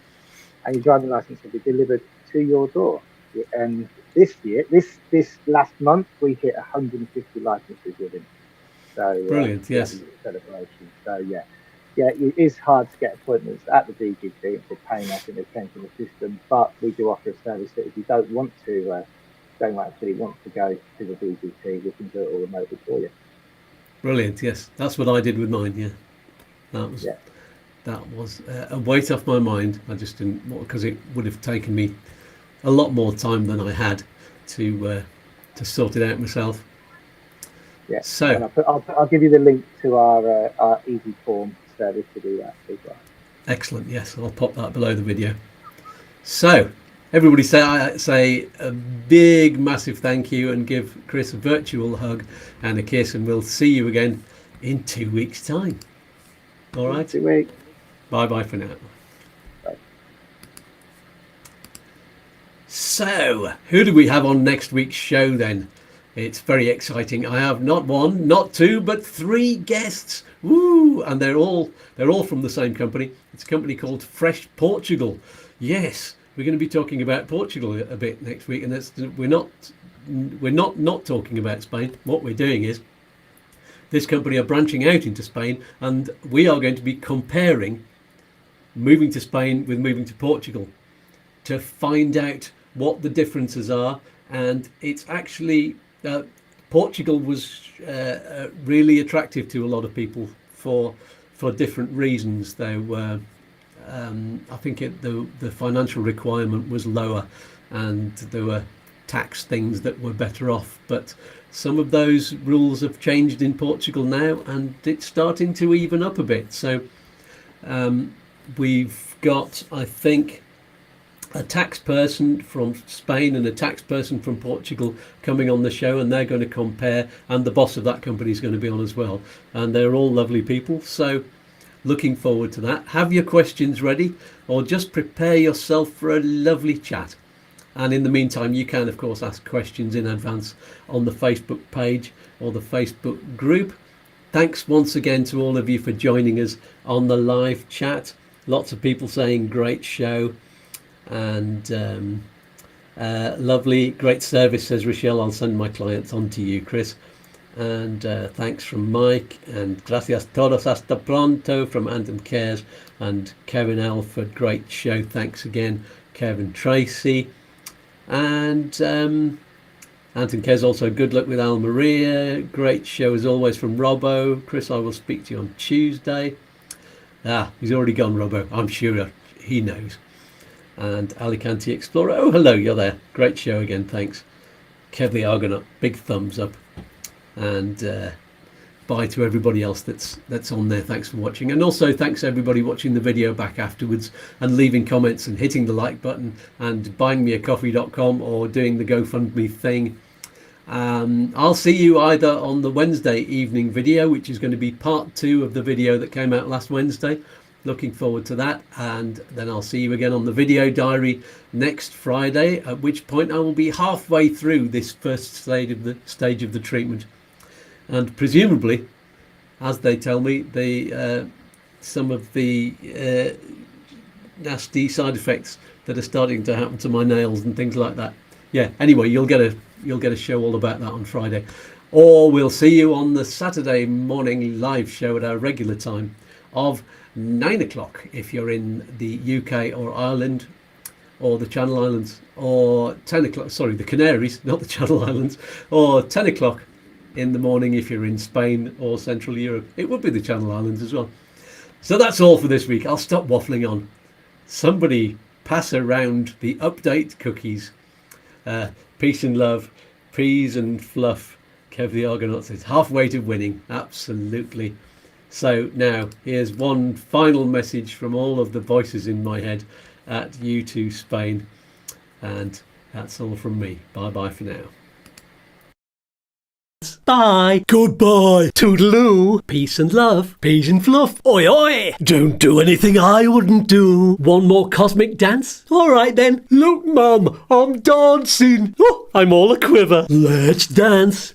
And your driving license will be delivered to your door. And this last month, we hit 150 licenses with him. So brilliant, yes. Celebration. So yeah, it is hard to get appointments at the DGC. It's a pain. I think they've changed the system, but we do offer a service that if you don't want to, don't actually want to go to the DGC, we can do it all remotely for you. Brilliant, yes. That's what I did with mine. Yeah, that was a weight off my mind. I just didn't, because it would have taken me a lot more time than I had to sort it out myself. Yeah. So I'll give you the link to our easy form service to do that as well. Excellent. Yes, I'll pop that below the video. So everybody say a big, massive thank you and give Chris a virtual hug and a kiss, and we'll see you again in 2 weeks' time. All right. 2 weeks. Bye for now. Bye. So, who do we have on next week's show then? It's very exciting. I have not one, not two, but 3 guests. Woo! And they're all from the same company. It's a company called Fresh Portugal. Yes, we're going to be talking about Portugal a bit next week, and we're not talking about Spain. What we're doing is this company are branching out into Spain, and we are going to be comparing moving to Spain with moving to Portugal to find out what the differences are. And it's actually Portugal was really attractive to a lot of people for different reasons. Though I think the financial requirement was lower, and there were tax things that were better off. But some of those rules have changed in Portugal now, and it's starting to even up a bit. So we've got, I think, a tax person from Spain and a tax person from Portugal coming on the show, and they're going to compare, and the boss of that company is going to be on as well, and they're all lovely people. So looking forward to that. Have your questions ready, or just prepare yourself for a lovely chat. And in the meantime, you can of course ask questions in advance on the Facebook page or the Facebook group. Thanks once again to all of you for joining us on the live chat. Lots of people saying great show. And lovely, great service, says Rochelle. I'll send my clients on to you, Chris. And thanks from Mike, and gracias todos, hasta pronto from Anton Cares, and Kevin Alford, great show, thanks again, Kevin Tracy. And Anton Cares also, good luck with Al Maria, great show as always from Robbo. Chris, I will speak to you on Tuesday. He's already gone, Robbo, I'm sure he knows. And Alicante Explorer, oh hello, you're there, great show again, thanks. Kev the Argonaut, big thumbs up. And bye to everybody else that's on there. Thanks for watching, and also thanks everybody watching the video back afterwards and leaving comments and hitting the like button and buyingmeacoffee.com or doing the GoFundMe thing. I'll see you either on the Wednesday evening video, which is going to be part 2 of the video that came out last Wednesday. Looking forward to that, and then I'll see you again on the video diary next Friday, at which point I will be halfway through this first stage of the treatment, and presumably, as they tell me, some of the nasty side effects that are starting to happen to my nails and things like that. Yeah. Anyway, you'll get a show all about that on Friday. or we'll see you on the Saturday morning live show at our regular time of 9 o'clock if you're in the UK or Ireland or the Channel Islands, or 10 o'clock, sorry, the Canaries, not the Channel Islands, or 10 o'clock in the morning if you're in Spain or Central Europe. It would be the Channel Islands as well. So that's all for this week. I'll stop waffling on. Somebody pass around the update cookies. Peace and love, peas and fluff. Kev the Argonaut says, halfway to winning. Absolutely. So now, here's one final message from all of the voices in my head at YouTooSpain. And that's all from me. Bye-bye for now. Bye. Goodbye. Toodaloo. Peace and love. Peas and fluff. Oi oi. Don't do anything I wouldn't do. One more cosmic dance? All right then. Look, Mum, I'm dancing. Oh, I'm all a quiver. Let's dance.